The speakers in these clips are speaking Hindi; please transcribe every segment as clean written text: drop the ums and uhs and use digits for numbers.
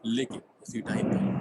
लेकिन उसी टाइम पे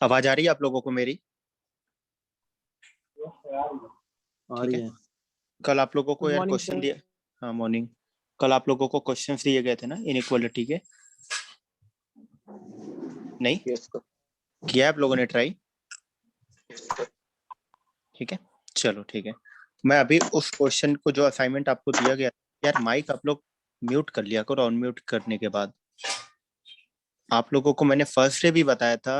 आवाज आ रही है आप लोगों को मेरी? आ ठीक रही है। है। कल आप लोगों को Good यार morning, क्वेश्चन sir. दिया। हाँ, मॉर्निंग। कल आप लोगों को क्वेश्चंस दिए गए थे ना इनइक्वालिटी के? नहीं यस सर। किया है आप लोगों ने ट्राई? ठीक है, चलो ठीक है। मैं अभी उस क्वेश्चन को जो असाइनमेंट आपको दिया गया, यार माइक आप लोग म्यूट कर लिया करो। अनम्यूट करने के बाद आप लोगों को मैंने फर्स्ट डे भी बताया था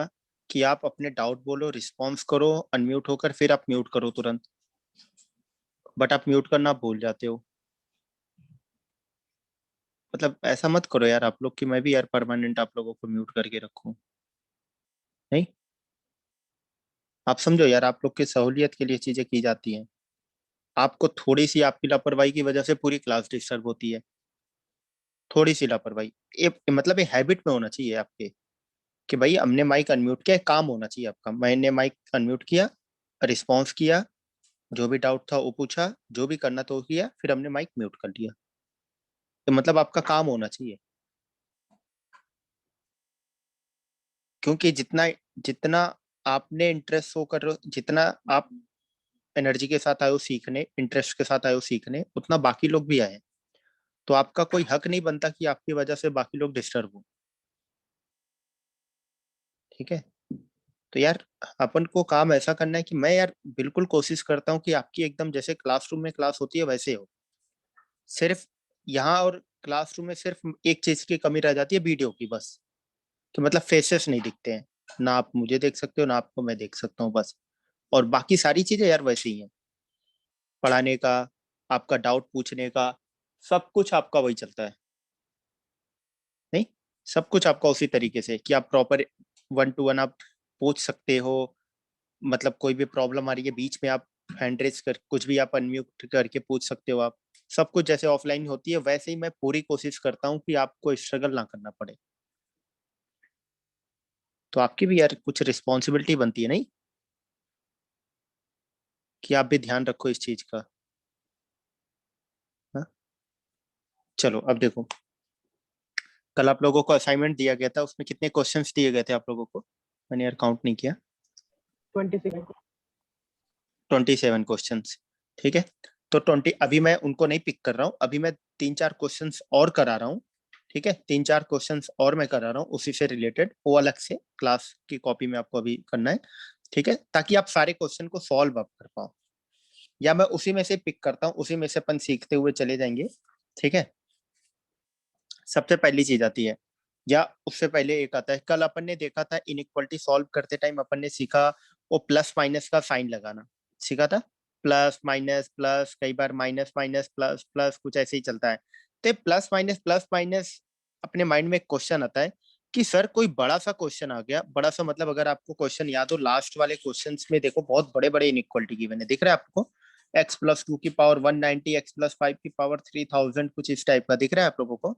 कि आप अपने डाउट बोलो, रिस्पॉन्स करो अनम्यूट होकर, फिर आप म्यूट करो तुरंत। बट आप म्यूट करना भूल जाते हो। मतलब ऐसा मत करो यार आप लोग कि मैं भी यार परमानेंट आप लोगों को म्यूट करके रखूं। नहीं, आप समझो यार, आप लोग की सहूलियत के लिए चीजें की जाती हैं। आपको थोड़ी सी आपकी लापरवाही की वजह से पूरी क्लास डिस्टर्ब होती है। थोड़ी सी लापरवाही, ये मतलब ये हैबिट में होना चाहिए आपके कि भाई हमने माइक अनम्यूट किया, काम होना चाहिए आपका। मैंने माइक अनम्यूट किया, रिस्पॉन्स किया, जो भी डाउट था वो पूछा, जो भी करना तो किया, फिर हमने माइक म्यूट कर दिया। तो मतलब आपका काम होना चाहिए। क्योंकि जितना जितना आपने इंटरेस्ट शो कर रहे हो, जितना आप एनर्जी के साथ आए हो सीखने, इंटरेस्ट के साथ आए हो सीखने, उतना बाकी लोग भी आए हैं। तो आपका कोई हक नहीं बनता कि आपकी वजह से बाकी लोग डिस्टर्ब हो। ठीक है। तो यार अपन को काम ऐसा करना है कि मैं यार बिल्कुल कोशिश करता हूँ कि आपकी एकदम जैसे क्लासरूम में क्लास होती है वैसे हो। सिर्फ यहाँ और क्लासरूम में सिर्फ एक चीज की कमी रह जाती है, वीडियो की बस। कि मतलब फेसेस नहीं दिखते हैं, ना आप मुझे देख सकते हो ना आपको मैं देख सकता हूँ बस। और बाकी सारी चीजें यार वैसे ही हैं। पढ़ाने का, आपका डाउट पूछने का, सब कुछ आपका वही चलता है। नहीं, सब कुछ आपका उसी तरीके से कि आप प्रॉपर 1 to 1 आप पूछ सकते हो। मतलब कोई भी प्रॉब्लम आ रही है बीच में, आप हैंड रेज कर कुछ भी आप अनम्यूट करके पूछ सकते हो आप। सब कुछ जैसे ऑफलाइन होती है वैसे ही मैं पूरी कोशिश करता हूँ कि आपको स्ट्रगल ना करना पड़े। तो आपकी भी यार कुछ रिस्पॉन्सिबिलिटी बनती है नहीं, कि आप भी ध्यान रखो इस चीज का। हाँ? चलो अब देखो, कल आप लोगों को असाइनमेंट दिया गया था, उसमें कितने क्वेश्चंस दिए गए थे आप लोगों को? मैंने यार काउंट नहीं किया। 26. 27 क्वेश्चंस। ठीक है। तो 20 अभी मैं उनको नहीं पिक कर रहा हूँ, अभी मैं 3-4 क्वेश्चंस और करा रहा हूँ। ठीक है, 3-4 क्वेश्चंस और मैं करा रहा हूँ उसी से रिलेटेड, वो अलग से क्लास की कॉपी में आपको अभी करना है। ठीक है, ताकि आप सारे क्वेश्चन को सॉल्व अप कर पाओ। या मैं उसी में से पिक करता हूँ, उसी में से अपन सीखते हुए चले जाएंगे। ठीक है। सबसे पहली चीज आती है, या उससे पहले एक आता है, कल अपन ने देखा था इनइक्वालिटी सॉल्व करते टाइम अपन ने सीखा वो प्लस माइनस का साइन लगाना सीखा था। प्लस माइनस, कई बार माइनस माइनस प्लस प्लस, कुछ ऐसे ही चलता है। तो प्लस माइनस अपने माइंड में एक क्वेश्चन आता है कि सर कोई बड़ा सा क्वेश्चन आ गया, बड़ा सा मतलब अगर आपको क्वेश्चन याद हो, लास्ट वाले क्वेश्चंस में देखो बहुत बड़े बड़े इनइक्वालिटी गिवन है, दिख रहा है आपको, x+2 की पावर 190, x+5 की पावर 3000, कुछ इस टाइप का दिख रहा है आप लोगों को।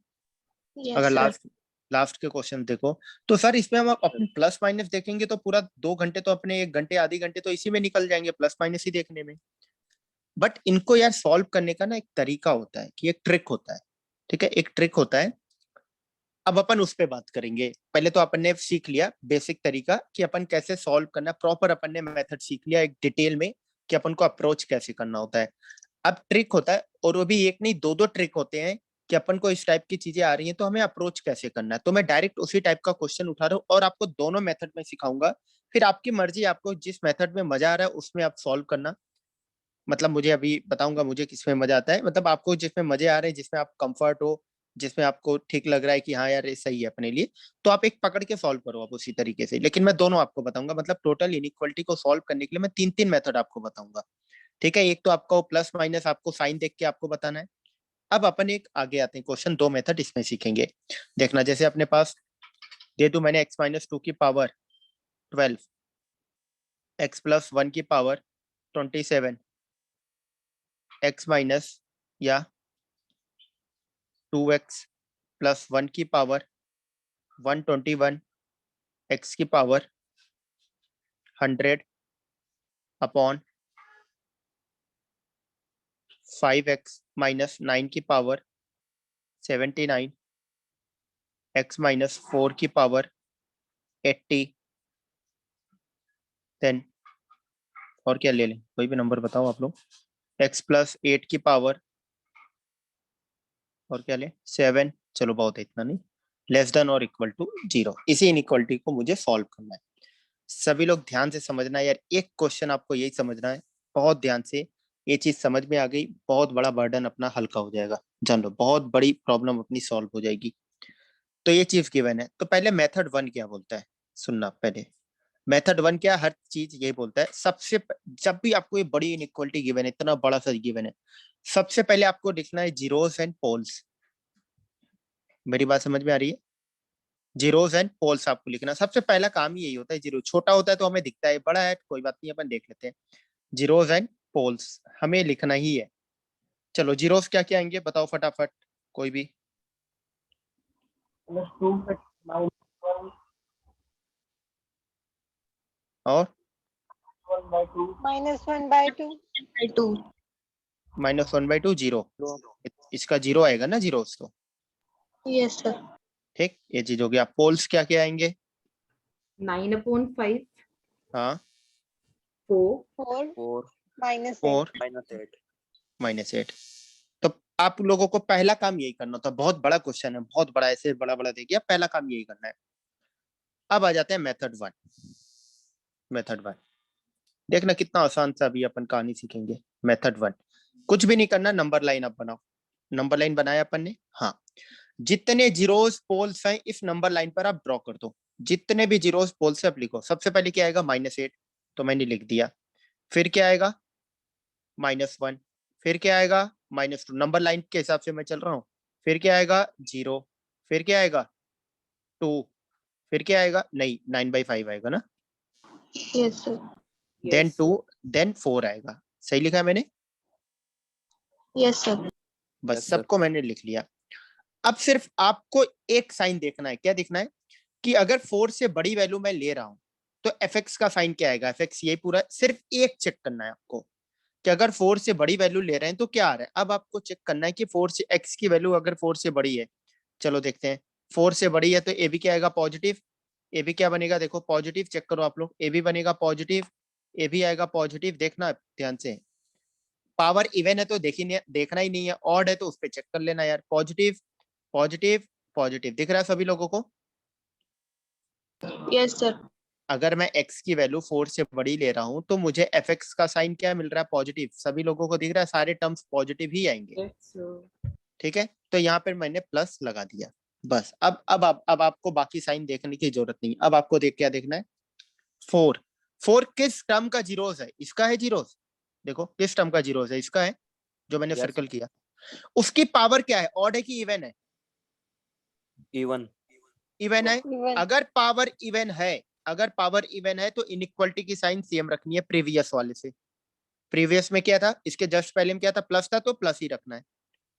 यस अगर सर। लास्ट लास्ट के क्वेश्चन देखो तो सर इसमें हम अपने प्लस माइनस देखेंगे तो पूरा 2 घंटे तो अपने 1 घंटे आधी घंटे तो इसी में निकल जाएंगे प्लस माइनस ही देखने में। बट इनको यार सॉल्व करने का ना एक तरीका होता है, कि एक ट्रिक होता है, ठीक है, एक ट्रिक होता है। अब अपन उस पर बात करेंगे। पहले तो अपन ने सीख लिया बेसिक तरीका कि अपन कैसे सॉल्व करना, प्रॉपर अपन ने मेथड सीख लिया एक डिटेल में कि अपन को अप्रोच कैसे करना होता है। अब ट्रिक होता है, और वो भी एक नहीं दो दो ट्रिक होते हैं कि अपन को इस टाइप की चीजें आ रही हैं तो हमें अप्रोच कैसे करना है। तो मैं डायरेक्ट उसी टाइप का क्वेश्चन उठा रहा हूँ और आपको दोनों मेथड में सिखाऊंगा। फिर आपकी मर्जी, आपको जिस मेथड में मजा आ रहा है उसमें आप सॉल्व करना। मतलब मुझे अभी बताऊंगा मुझे किसमें मजा आता है, मतलब आपको जिसमें मजे आ रहे हैं, जिसमें आप कंफर्ट हो, जिसमें आपको ठीक लग रहा है कि हाँ यार ये सही है अपने लिए, तो आप एक पकड़ के सॉल्व करो आप उसी तरीके से। लेकिन मैं दोनों आपको बताऊंगा, मतलब टोटल इनइक्वालिटी को सॉल्व करने के लिए मैं तीन तीन मेथड आपको बताऊंगा। ठीक है, एक तो आपका प्लस माइनस आपको साइन देख के आपको बताना है। अब अपन एक आगे आते हैं क्वेश्चन, दो मेथड इसमें सीखेंगे। देखना, जैसे अपने पास दे दूं मैंने x-2 की पावर 12, x+1 की पावर 27, x माइनस या 2x+1 की पावर 121, x की पावर 100 अपॉन 5x-9 की पावर 79, x-4 की पावर 80। देन और क्या ले लें, कोई भी नंबर बताओ आप लोग। x+8 की पावर और क्या ले 7, चलो बहुत है इतना नहीं, लेस देन और इक्वल टू 0। इसी इनइक्वालिटी को मुझे सॉल्व करना है। सभी लोग ध्यान से समझना है यार, एक क्वेश्चन आपको यही समझना है बहुत ध्यान से। ये चीज समझ में आ गई, बहुत बड़ा बर्डन अपना हल्का हो जाएगा, जान लो बहुत बड़ी प्रॉब्लम अपनी सॉल्व हो जाएगी। तो ये चीज गिवन है, तो पहले मेथड 1 क्या बोलता है सुनना। पहले मेथड 1 क्या, हर चीज ये बोलता है जब भी आपको ये बड़ी इनइक्वालिटी गिवन है, इतना बड़ा सा गिवन है, सबसे पहले आपको लिखना है जीरोस एंड पोल्स। मेरी बात समझ में आ रही है? जीरोस एंड पोल्स आपको लिखना, सबसे पहला काम ही यही होता है। जीरो छोटा होता है तो हमें दिखता है, बड़ा है कोई बात नहीं अपन देख लेते हैं। जीरोस एंड पोल्स हमें लिखना ही है। चलो जीरोस क्या क्या आएंगे बताओ फटाफट, कोई भी। और -1/2 -1/2 जीरो, इसका जीरो आएगा ना जीरोस तो। Yes sir. ठीक, ये चीज हो गया। पोल्स क्या क्या आएंगे? 9/5, हाँ 4, 4 4 4 -8 -8। तो आप लोगों को पहला काम यही करना था, बहुत बड़ा क्वेश्चन है, बहुत बड़ा, ऐसे बड़ा बड़ा दे गया, पहला काम यही करना है। अब आ जाते हैं मेथड 1। मेथड 1 देखना कितना आसान सा अभी अपन कहानी सीखेंगे। मेथड 1 कुछ भी नहीं करना, नंबर लाइन आप बनाओ। नंबर लाइन बनाया अपन ने, हाँ। जितने जीरोस पोल्स हैं इस नंबर लाइन पर आप ड्रॉ कर दो। जितने भी जीरोस पोल्स है आप लिखो। सबसे पहले क्या आएगा -8, तो मैंने लिख दिया। फिर क्या आएगा -1, फिर क्या आएगा -2, नंबर लाइन के हिसाब से मैं चल रहा हूँ। फिर क्या आएगा 0, फिर क्या आएगा 2, फिर क्या आएगा, नहीं 9/5 आएगा ना, yes sir. Then yes, 2, then 4 आएगा। सही लिखा है मैंने? Yes sir. बस Yes, sir. सबको मैंने लिख लिया। अब सिर्फ आपको एक साइन देखना है। क्या देखना है? कि अगर 4 से बड़ी वैल्यू मैं ले रहा हूं तो एफ एक्स का साइन क्या आएगा। एफ एक्स ये पूरा सिर्फ एक चेक करना है आपको कि अगर 4 से बड़ी वैल्यू ले रहे हैं तो क्या आ रहा है। अब आपको चेक करना है कि 4 से एक्स की वैल्यू अगर 4 से बड़ी है, चलो देखते हैं। 4 से बड़ी है तो ए बी क्या आएगा, पॉजिटिव। ए बी क्या बनेगा, देखो पॉजिटिव, चेक करो आप लोग। ए बी बनेगा पॉजिटिव, ए बी आएगा पॉजिटिव। देखना ध्यान से, पावर इवन है तो देखना ही नहीं है, ऑड है तो उस पर चेक कर लेना यार। पॉजिटिव पॉजिटिव पॉजिटिव दिख रहा है सभी लोगों को? Yes sir. अगर मैं x की वैल्यू 4 से बड़ी ले रहा हूं तो मुझे एफ एक्स का साइन क्या मिल रहा है, पॉजिटिव। सभी लोगों को दिख रहा है, सारे टर्म्स पॉजिटिव ही आएंगे। yes, sir. ठीक है, तो यहाँ पर मैंने प्लस लगा दिया। बस अब आपको बाकी साइन देखने की जरूरत नहीं। अब आपको क्या देखना है, 4। 4 किस टर्म का जीरोस है, इसका है जीरोस। देखो किस टर्म का जीरो है, इसका है जो मैंने Yes. सर्कल किया। उसकी पावर क्या है, ऑड है कि इवन है? इवन। इवन है। Even. अगर पावर इवन है, अगर पावर इवन है तो इनइक्वालिटी की साइन सेम रखनी है प्रीवियस वाले से। प्रीवियस में क्या था, इसके जस्ट पहले में क्या था, प्लस था, तो प्लस ही रखना है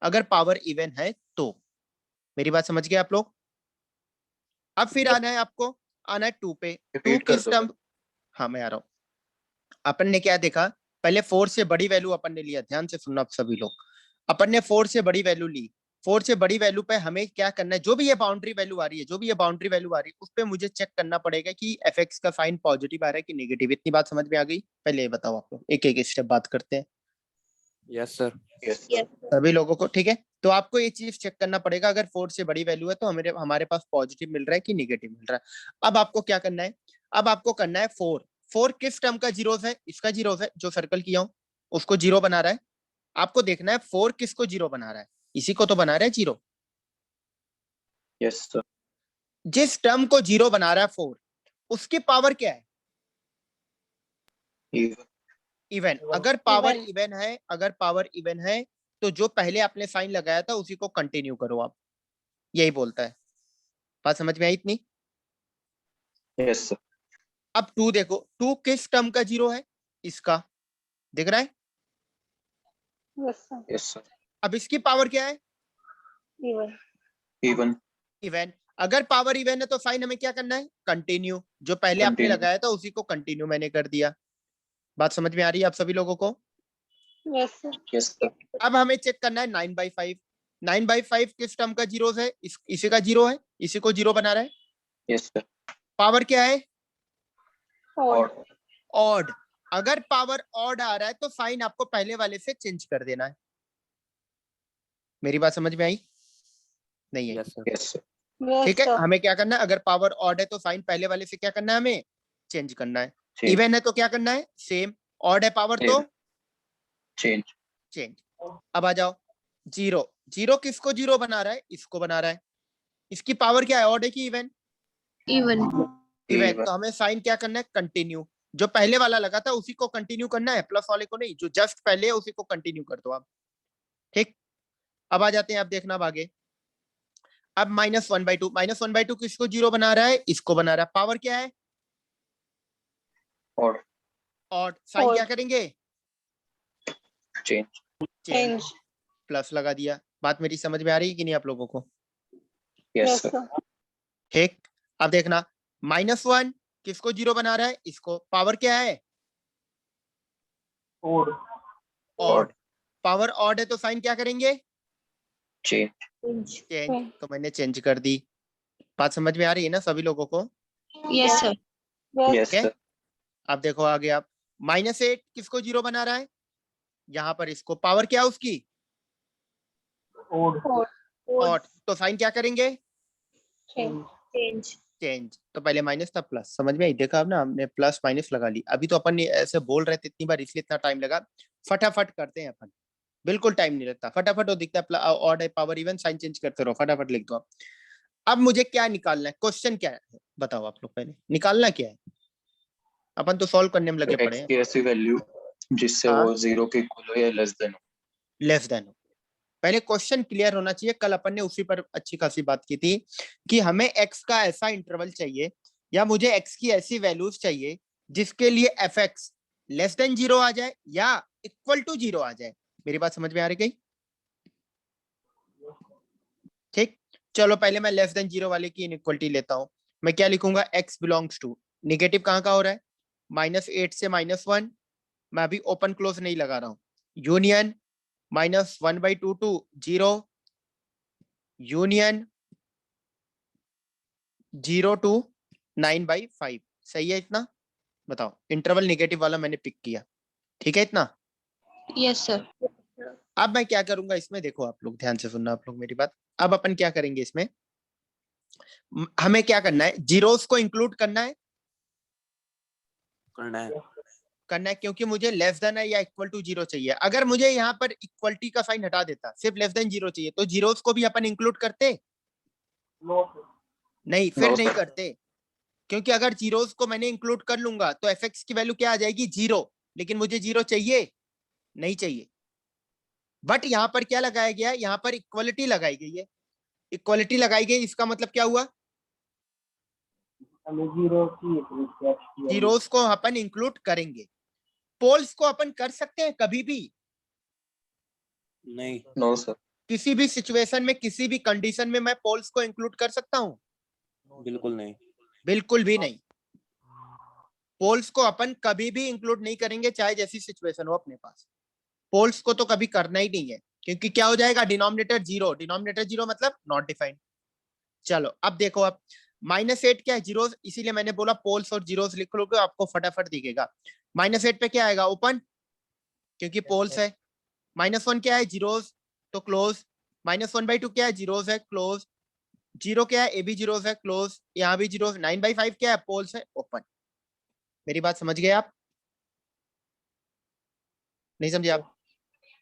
अगर पावर इवन है तो। मेरी बात समझ गए आप लोग? अब फिर आना है आपको, आना है 2 पे। 2 किस टर्म, हाँ मैं आ रहा हूं। अपन ने क्या देखा, पहले 4 से बड़ी वैल्यू अपन ने लिया, ध्यान से सुनना आप सभी लोग। अपन ने 4 से बड़ी वैल्यू ली, 4 से बड़ी वैल्यू पे हमें क्या करना है, जो भी ये बाउंड्री वैल्यू आ रही है, जो भी ये बाउंड्री वैल्यू आ रही है, उस पे मुझे चेक करना पड़ेगा कि एफ एक्स का साइन पॉजिटिव आ रहा है कि नेगेटिव। इतनी बात समझ में आ गई? पहले ये बताओ आप लोग, एक एक स्टेप बात करते हैं यस सर। Yes, sir. सभी लोगों को, ठीक है? तो आपको ये चीज चेक करना पड़ेगा, अगर 4 से बड़ी वैल्यू है तो हमारे पास पॉजिटिव मिल रहा है कि नेगेटिव मिल रहा है। अब आपको क्या करना है, अब आपको करना है 4 किस टर्म का जीरोस है, इसका जीरोस है जो सर्कल किया हूं उसको जीरो बना रहा है। आपको देखना है 4 किसको जीरो बना रहा है, इसी को तो बना रहा है जीरो। Yes sir. जिस टर्म को जीरो बना रहा है 4, उसकी पावर क्या है, इवन। अगर पावर Even. इवन है, अगर पावर इवन है तो जो पहले आपने साइन लगाया था उसी को कंटिन्यू करो आप, यही बोलता है। बात समझ में आई इतनी? Yes sir. अब 2 देखो, 2 किस टर्म का जीरो है, इसका दिख रहा है। Yes, sir. Yes sir. अब इसकी पावर क्या है, Even. इवन। इवन। अगर पावर इवन है तो साइन हमें क्या करना है, कंटिन्यू। जो पहले आपने Continue. लगाया था उसी को कंटिन्यू मैंने कर दिया। बात समझ में आ रही है आप सभी लोगों को? Yes, sir. Yes sir. अब हमें चेक करना है 9/5। 9/5 किस टर्म का जीरो है, इसी का जीरो है, इसी को जीरो बना रहा है। Yes sir. पावर क्या है, Odd. ऑड। अगर पावर ऑड आ रहा है तो साइन आपको पहले वाले से चेंज कर देना है। मेरी बात समझ में आई? नहीं है? Yes sir. Yes sir. Yes, ठीक है, sir. हमें क्या करना है, अगर पावर ऑड है तो साइन पहले वाले से क्या करना है, हमें चेंज करना है। Change. इवन है तो क्या करना है, सेम। ऑड है पावर तो Same. चेंज। चेंज। अब आ जाओ, जीरो। जीरो किसको जीरो बना रहा है, इसको बना रहा है। इसकी पावर क्या है, ऑड है कि इवन? Even. इवन। तो हमें साइन क्या करना है, कंटिन्यू। जो पहले वाला लगा था उसी को कंटिन्यू करना है, प्लस वाले को नहीं। जो जस्ट पहले है उसी को कंटिन्यू कर दो आप। ठीक, अब आ जाते हैं, आप देखना अब आगे। अब -1/2, -1/2 किसको जीरो बना रहा है, इसको बना रहा है। पावर क्या है, और ऑड। साइन क्या Odd. करेंगे, चेंज। चेंज। Change. प्लस लगा दिया। बात मेरी समझ में आ रही है कि नहीं आप लोगों को? Yes Yes, sir. sir. ठीक, अब देखना, -1 किसको जीरो बना रहा है, इसको। पावर क्या है, ऑड। पावर ऑड है तो साइन क्या करेंगे, चेंज। Change. चेंज। तो मैंने चेंज कर दी। बात समझ में आ रही है ना सभी लोगों को? Yes, sir. Yes. यस ठीक है, सर। अब देखो आगे आप, -8 किसको जीरो बना रहा है, यहाँ पर इसको। पावर क्या है उसकी, Odd. ऑड। तो साइन क्या करेंगे, Change. Change. चेंज। तो पहले माइनस था प्लस, समझ में आई? देखा अब ना, हमने प्लस माइनस लगा ली। अभी तो अपन ऐसे बोल रहे थे इतनी बार, इसलिए इतना टाइम लगा। फटाफट करते हैं अपन, बिल्कुल टाइम नहीं लगता, फटाफट वो दिखता है ऑड है पावर इवन, साइन चेंज करते रहो, फटाफट लिख दो आप। अब मुझे क्या निकालना है, क्वेश्चन क्या है, बताओ आप लोग। पहले निकालना क्या है, अपन तो सॉल्व करने में लगे पड़े एक्स हैं। की ऐसी वैल्यू जिससे हाँ। वो जीरो के इक्वल हो या लेस देन हो। लेस देन हो। पहले क्वेश्चन क्लियर होना चाहिए। कल अपन ने उसी पर अच्छी खासी बात की थी कि हमें एक्स का ऐसा इंटरवल चाहिए, या मुझे एक्स की ऐसी वैल्यूज चाहिए जिसके लिए F X less than zero आ जाए या इक्वल टू जीरो आ जाए। मेरी बात समझ में आ रही गई? ठीक, चलो पहले मैं लेस देन जीरो वाले की इनइक्वलिटी लेता हूं। मैं क्या लिखूंगा, x बिलोंग्स टू, निगेटिव कहां का हो रहा है, -8 से -1। मैं अभी ओपन क्लोज नहीं लगा रहा हूं। Union -1/2 to 0, union 0 to 9/5। सही है इतना? बताओ, इंटरवल नेगेटिव वाला मैंने पिक किया, ठीक है इतना? Yes, sir. अब मैं क्या करूंगा इसमें, देखो आप लोग ध्यान से सुनना आप लोग मेरी बात। अब अपन क्या करेंगे इसमें, हमें क्या करना है, जीरोस को इंक्लूड करना है, करना है, क्योंकि मुझे लेस देन है या इक्वल टू जीरो चाहिए। अगर मुझे यहाँ पर इक्वलिटी का साइन हटा देता, सिर्फ लेस देन जीरो चाहिए, तो जीरोस को भी अपन इंक्लूड करते नहीं, फिर No, नहीं sir. करते। क्योंकि अगर जीरोस को मैंने इंक्लूड कर लूंगा तो एफ एक्स की वैल्यू क्या आ जाएगी, जीरो। लेकिन मुझे जीरो चाहिए नहीं चाहिए। बट यहाँ पर क्या लगाया गया है, यहाँ पर इक्वलिटी लगाई गई है। इक्वलिटी लगाई गई, इसका मतलब क्या हुआ, जीरोस को अपन इंक्लूड करेंगे। पोल्स को अपन कर सकते हैं कभी भी, नहीं, नो सर, किसी भी सिचुएशन में, किसी भी कंडीशन में मैं पोल्स को इंक्लूड कर सकता हूँ? बिल्कुल नहीं। बिल्कुल भी नहीं। पोल्स को अपन कभी भी इंक्लूड नहीं करेंगे, चाहे जैसी सिचुएशन हो अपने पास। पोल्स को तो कभी करना ही नहीं है, क्योंकि क्या हो जाएगा, डिनोमिनेटर जीरो। डिनोमिनेटर जीरो मतलब नॉट डिफाइंड। चलो अब देखो, अब -8 क्या है, जीरोस, इसीलिए मैंने बोला पोल्स और जीरोस लिख लोगे आपको फटाफट दिखेगा। -8 पे क्या आएगा, ओपन, क्योंकि पोल्स है। -1 क्या है, जीरोस, तो क्लोज। -1/2 क्या है, जीरोस है, क्लोज। 0 क्या है, ए भी जीरोस है, क्लोज। यहाँ भी जीरोस। 9/5 क्या है, पोल्स है, ओपन। मेरी बात समझ गए आप? नहीं समझे आप?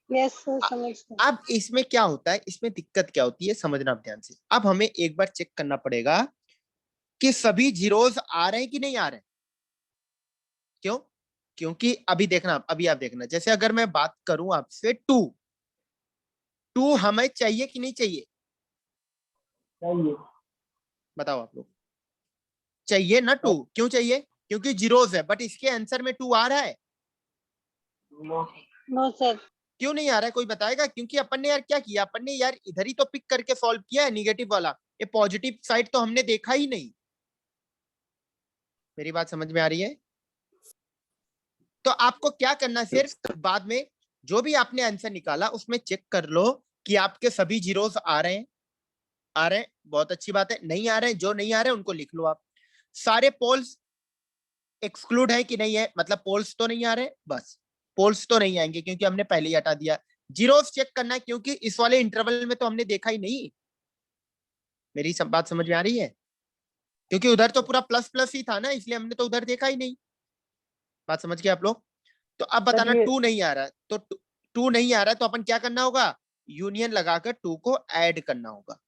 यस सर, समझ गए। अब इसमें क्या होता है, इसमें दिक्कत क्या होती है, समझना आप ध्यान से। अब हमें एक बार चेक करना पड़ेगा कि सभी जीरोस आ रहे हैं कि नहीं आ रहे हैं। क्यों? क्योंकि अभी देखना, अभी आप देखना, जैसे अगर मैं बात करूं आपसे, 2 हमें चाहिए कि नहीं चाहिए? चाहिए। बताओ आप लोग। चाहिए ना 2? क्यों चाहिए? क्योंकि जीरोस है। बट इसके आंसर में 2 आ रहा है? No sir. क्यों नहीं आ रहा है, कोई बताएगा? क्योंकि अपन ने यार क्या किया, अपन ने यार इधर ही तो पिक करके सॉल्व किया है, निगेटिव वाला। ये पॉजिटिव साइड तो हमने देखा ही नहीं। मेरी बात समझ में आ रही है? तो आपको क्या करना है, सिर्फ बाद में जो भी आपने आंसर निकाला उसमें चेक कर लो कि आपके सभी जीरोस आ रहे हैं। आ रहे हैं, बहुत अच्छी बात है। नहीं आ रहे हैं, जो नहीं आ रहे हैं उनको लिख लो आप। सारे पोल्स एक्सक्लूड है कि नहीं है, मतलब पोल्स तो नहीं आ रहे, बस पोल्स तो नहीं आएंगे क्योंकि हमने पहले ही हटा दिया। जीरोस चेक करना है क्योंकि इस वाले इंटरवल में तो हमने देखा ही नहीं। मेरी सब बात समझ में आ रही है? क्योंकि उधर तो पूरा प्लस प्लस ही था ना, इसलिए हमने तो उधर देखा ही नहीं। बात समझ गए आप लोग? तो अब बताना, 2 नहीं आ रहा है, तो 2 नहीं आ रहा है तो अपन क्या करना होगा, यूनियन लगाकर 2 को ऐड करना होगा।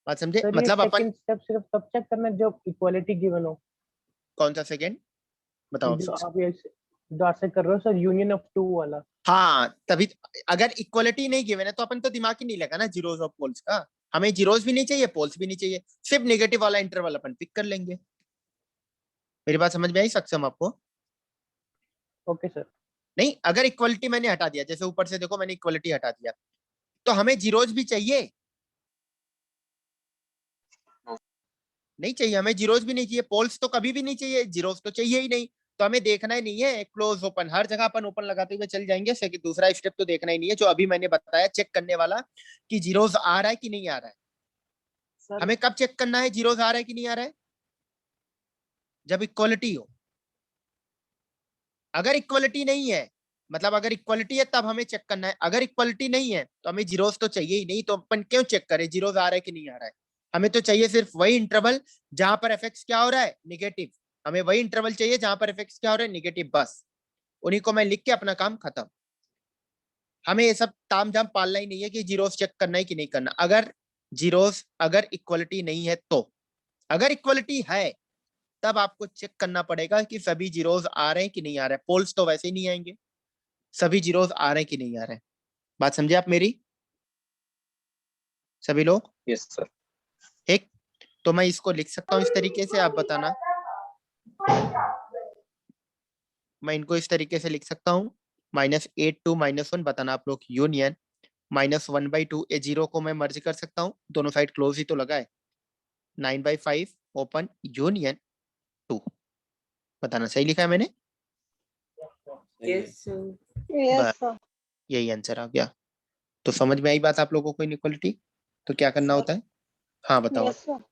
बात समझे? सर, मतलब ये अपन, सेकंड स्टेप सिर्फ तब चेक करना है जब इक्वालिटी गिवन हो। कौन सा सेकंड बताओ आप जो सबसे? आप ये से कर रहे हो सर, यूनियन ऑफ 2 वाला। हाँ, तभी अगर इक्वालिटी नहीं गिवन है तो अपन तो दिमाग ही नहीं लगा ना जीरोस और पोल्स का। हमें जीरोस भी नहीं चाहिए, पोल्स भी नहीं चाहिए, सिर्फ नेगेटिव वाला इंटरवल अपन पिक कर लेंगे। मेरी बात समझ में आई सक्षम आपको? Okay sir. नहीं, अगर इक्वालिटी मैंने हटा दिया, जैसे ऊपर से देखो मैंने इक्वालिटी हटा दिया, तो हमें जीरोस भी चाहिए? नहीं चाहिए, हमें जीरोस भी नहीं चाहिए, पोल्स तो कभी भी नहीं चाहिए, जीरोस तो चाहिए ही नहीं। तो हमें देखना ही नहीं है क्लोज ओपन, हर जगह अपन ओपन लगाते हुए चल जाएंगे। सेकंड दूसरा स्टेप तो देखना ही नहीं है, जो अभी मैंने बताया चेक करने वाला, कि जीरोस आ रहा है कि नहीं आ रहा है। सर हमें कब चेक करना है जीरोस आ रहा है कि नहीं आ रहा है? जब इक्वालिटी हो। अगर इक्वालिटी नहीं है, मतलब अगर इक्वालिटी है तब हमें चेक करना है। अगर इक्वालिटी नहीं है तो हमें जीरोस तो चाहिए ही नहीं, तो अपन क्यों चेक करें जीरोस आ रहा है कि नहीं आ रहा है? हमें तो चाहिए सिर्फ वही इंटरवल जहां पर एफएक्स क्या हो रहा है, निगेटिव। हमें वही इंटरवल चाहिए जहां पर एफएक्स क्या हो रहा है, निगेटिव, बस। उन्हीं को मैं लिख के अपना काम खत्म। हमें ये सब तामझाम पालना ही नहीं है कि जीरोस चेक करना है कि नहीं करना। अगर जीरोस, अगर इक्वालिटी नहीं है तो, अगर इक्वालिटी है तब आपको चेक करना पड़ेगा कि सभी जीरोस आ रहे हैं कि नहीं आ रहे हैं। पोल्स तो वैसे ही नहीं आएंगे, सभी जीरोस आ रहे हैं कि नहीं आ रहे हैं। बात समझे आप मेरी, सभी लोग? यस सर, ठीक, तो मैं इसको लिख सकता हूं इस तरीके से, आप बताना। मैं इनको इस तरीके से लिख सकता हूँ, -8 to -1, बताना आप लोग, यूनियन -1/2, ए जीरो को मैं मर्ज कर सकता हूँ, दोनों साइड क्लोज ही तो लगा है, 9/5 ओपन, यूनियन 2। बताना सही लिखा है मैंने? सही है। Yes sir. Yes sir. यही आंसर आ गया। तो समझ में आई बात आप लोगों को, इनइक्वालिटी तो क्या करना होता है? हाँ बताओ आप। Yes sir.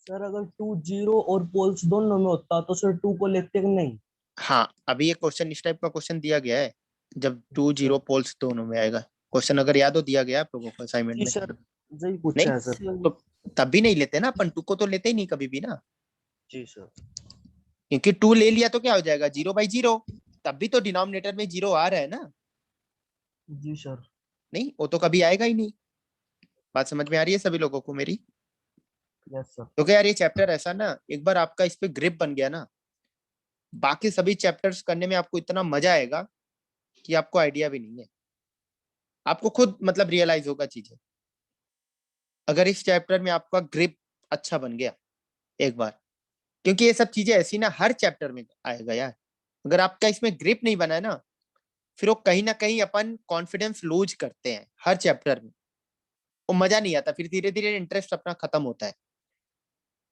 सर अगर 2 जीरो और पोल्स दोनों में होता तो सर 2 को लेते कि नहीं? हाँ, अभी ये क्वेश्चन, इस टाइप का क्वेश्चन दिया गया है, जब 2 0 पोल्स दोनों में आएगा। क्वेश्चन अगर याद हो, दिया गया आप लोगों को असाइनमेंट जी में। सर, यही पूछा नहीं है सर। तो तब भी नहीं लेते ना अपन, 2 को तो लेते ही नहीं कभी भी ना, जी सर। क्योंकि 2 ले लिया तो क्या हो जाएगा, 0/0। तब भी तो डिनोमिनेटर में 0 आ रहा है ना। जी सर। नहीं, वो तो कभी आएगा ही नहीं। बात समझ में आ रही है सभी लोगों को मेरी? Yes sir. तो क्या यार, ये चैप्टर ऐसा ना, एक बार आपका इस पे ग्रिप बन गया ना, बाकी सभी चैप्टर्स करने में आपको इतना मजा आएगा कि आपको आइडिया भी नहीं है, आपको खुद मतलब रियलाइज होगा चीजें, अगर इस चैप्टर में आपका ग्रिप अच्छा बन गया एक बार, क्योंकि ये सब चीजें ऐसी ना हर चैप्टर में आएगा यार। अगर आपका इसमें ग्रिप नहीं बना है ना, फिर वो कहीं ना कहीं अपन कॉन्फिडेंस लूज करते हैं हर चैप्टर में, वो मजा नहीं आता, फिर धीरे धीरे इंटरेस्ट अपना खत्म होता है।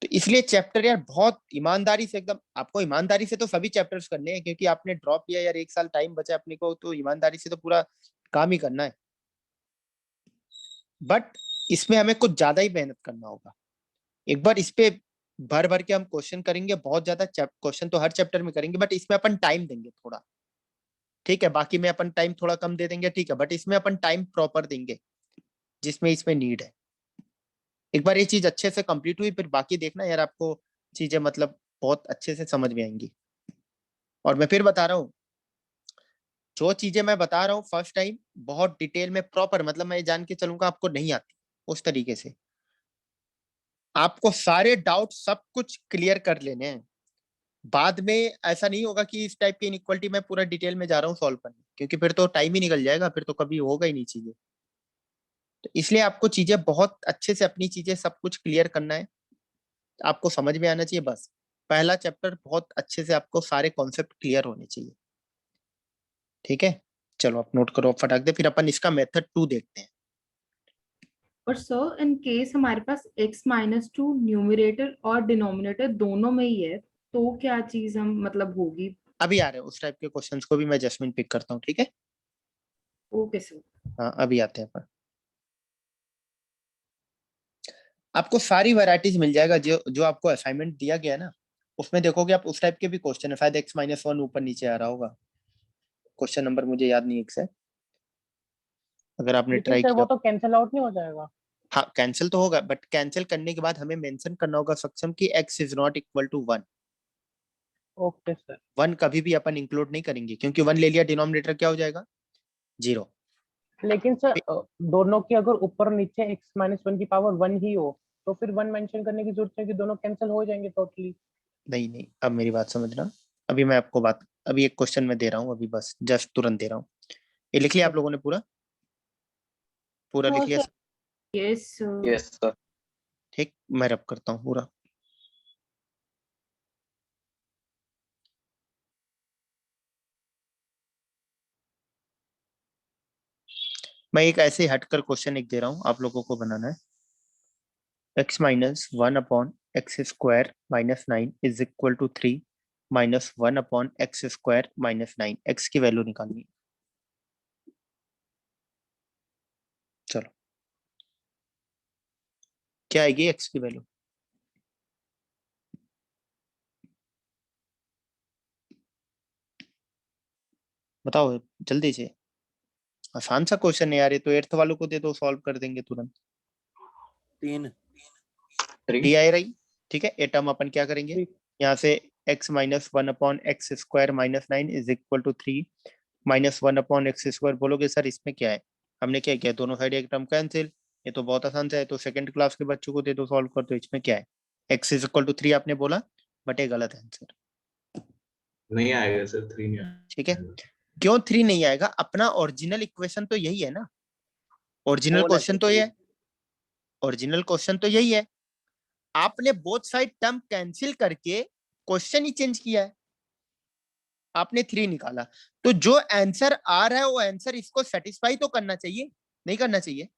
तो इसलिए चैप्टर यार बहुत ईमानदारी से, एकदम आपको ईमानदारी से तो सभी चैप्टर्स करने हैं, क्योंकि आपने ड्रॉप किया यार, 1 साल टाइम बचा अपने को, तो ईमानदारी से तो पूरा काम ही करना है। बट इसमें हमें कुछ ज्यादा ही मेहनत करना होगा। एक बार इस पे भर भर के हम क्वेश्चन करेंगे, बहुत ज्यादा क्वेश्चन तो हर चैप्टर में करेंगे, बट इसमें अपन टाइम देंगे थोड़ा, ठीक है। बाकी में अपन टाइम थोड़ा कम दे देंगे, ठीक है, बट इसमें अपन टाइम प्रॉपर देंगे जिसमें इसमें नीड है। एक बार ये चीज अच्छे से कंप्लीट हुई, फिर बाकी देखना यार, आपको चीजें मतलब बहुत अच्छे से समझ में आएंगी। और मैं फिर बता रहा हूँ, जो चीजें मैं बता रहा हूँ फर्स्ट टाइम बहुत डिटेल में प्रॉपर, मतलब मैं जान के चलूंगा आपको नहीं आती उस तरीके से, आपको सारे डाउट सब कुछ क्लियर कर लेने हैं। बाद में ऐसा नहीं होगा कि इस टाइप की इनइक्वालिटी मैं पूरा डिटेल में जा रहा हूँ सॉल्व करने, क्योंकि फिर तो टाइम ही निकल जाएगा, फिर तो कभी होगा ही नहीं चीजें। तो इसलिए आपको चीजें बहुत अच्छे से अपनी चीजें सब कुछ क्लियर करना है, आपको समझ में आना चाहिए बस। पहला चैप्टर बहुत अच्छे से आपको सारे कॉन्सेप्ट क्लियर होने चाहिए, ठीक है। चलो आप नोट करो, फटाक दे, फिर अपन इसका मेथड 2 देखते हैं। और सर इन केस हमारे पास x -2 न्यूमरेटर और डिनोमिनेटर दोनों में ही है, तो क्या चीज हम मतलब होगी? अभी आ रहे हैं उस टाइप के क्वेश्चंस को भी मैं जस्मिन पिक करता हूँ, ठीक है। Okay sir. हाँ अभी आते हैं अपन, आपको सारी वैरायटीज मिल जाएगा जो जो आपको असाइनमेंट दिया गया है ना, उसमें देखोगे आप उस टाइप के भी क्वेश्चन है, शायद x-1 ऊपर नीचे आ रहा होगा, क्वेश्चन नंबर मुझे याद नहीं एग्जैक्ट, अगर आपने लेकिन ट्राई सर किया। वो तो कैंसिल आउट नहीं हो जाएगा? हाँ कैंसिल तो होगा, बट कैंसिल करने के बाद हमें मेंशन करना होगा सक्षम कि x is not equal to 1। Okay sir. 1 कभी भी अपन इंक्लूड नहीं करेंगे, क्योंकि 1 ले लिया, डिनोमिनेटर क्या हो जाएगा 0। लेकिन सर दोनों की अगर ऊपर नीचे x-1 की पावर 1 ही हो तो फिर 1 मेंशन करने की जरूरत है कि दोनों कैंसिल हो जाएंगे टोटली? नहीं नहीं, अब मेरी बात समझना, अभी मैं आपको बात, अभी एक क्वेश्चन मैं दे रहा हूँ, अभी बस जस्ट तुरंत दे रहा हूँ। ये लिख लिया आप लोगों ने पूरा पूरा लिख नो लिया? Sir. Yes sir. Yes sir. ठीक, मैं रब करता हूँ पूरा। मैं एक ऐसे हटकर क्वेश्चन एक दे रहा हूँ, आप लोगों को बनाना है। x-1/x² - 9 is equal to 3 - 1/x² - 9, x की वैल्यू निकालनी है। चलो क्या आएगी x की वैल्यू? बताओ जल्दी से, आसान सा क्वेश्चन है यार, ये तो 8th वालों को दे दो, सॉल्व कर देंगे तुरंत। 3 डी आई रही, ठीक है। ये टर्म अपन क्या करेंगे, यहाँ से x - 1/x² - 9 is equal to 3 - 1/x²। बोलोगे सर इसमें क्या है, हमने क्या किया, दोनों साइड एक टर्म कैंसिल, ये तो बहुत आसान सा है, तो सेकंड क्लास के बच्चों को दे दो सॉल्व कर दो, इसमें क्या है, x इज इक्वल टू 3 आपने बोला, बट ये गलत है आंसर, नहीं आएगा सर, 3 नहीं आएगा। ठीक है। क्यों 3 नहीं आएगा, अपना ओरिजिनल इक्वेशन तो यही है ना, ओरिजिनल क्वेश्चन तो ये है, ओरिजिनल क्वेश्चन तो यही है, आपने बोथ साइड टर्म कैंसिल करके क्वेश्चन ही चेंज किया है, आपने 3 निकाला, तो जो आंसर आ रहा है वो आंसर इसको सेटिस्फाई तो करना चाहिए, नहीं करना चाहिए?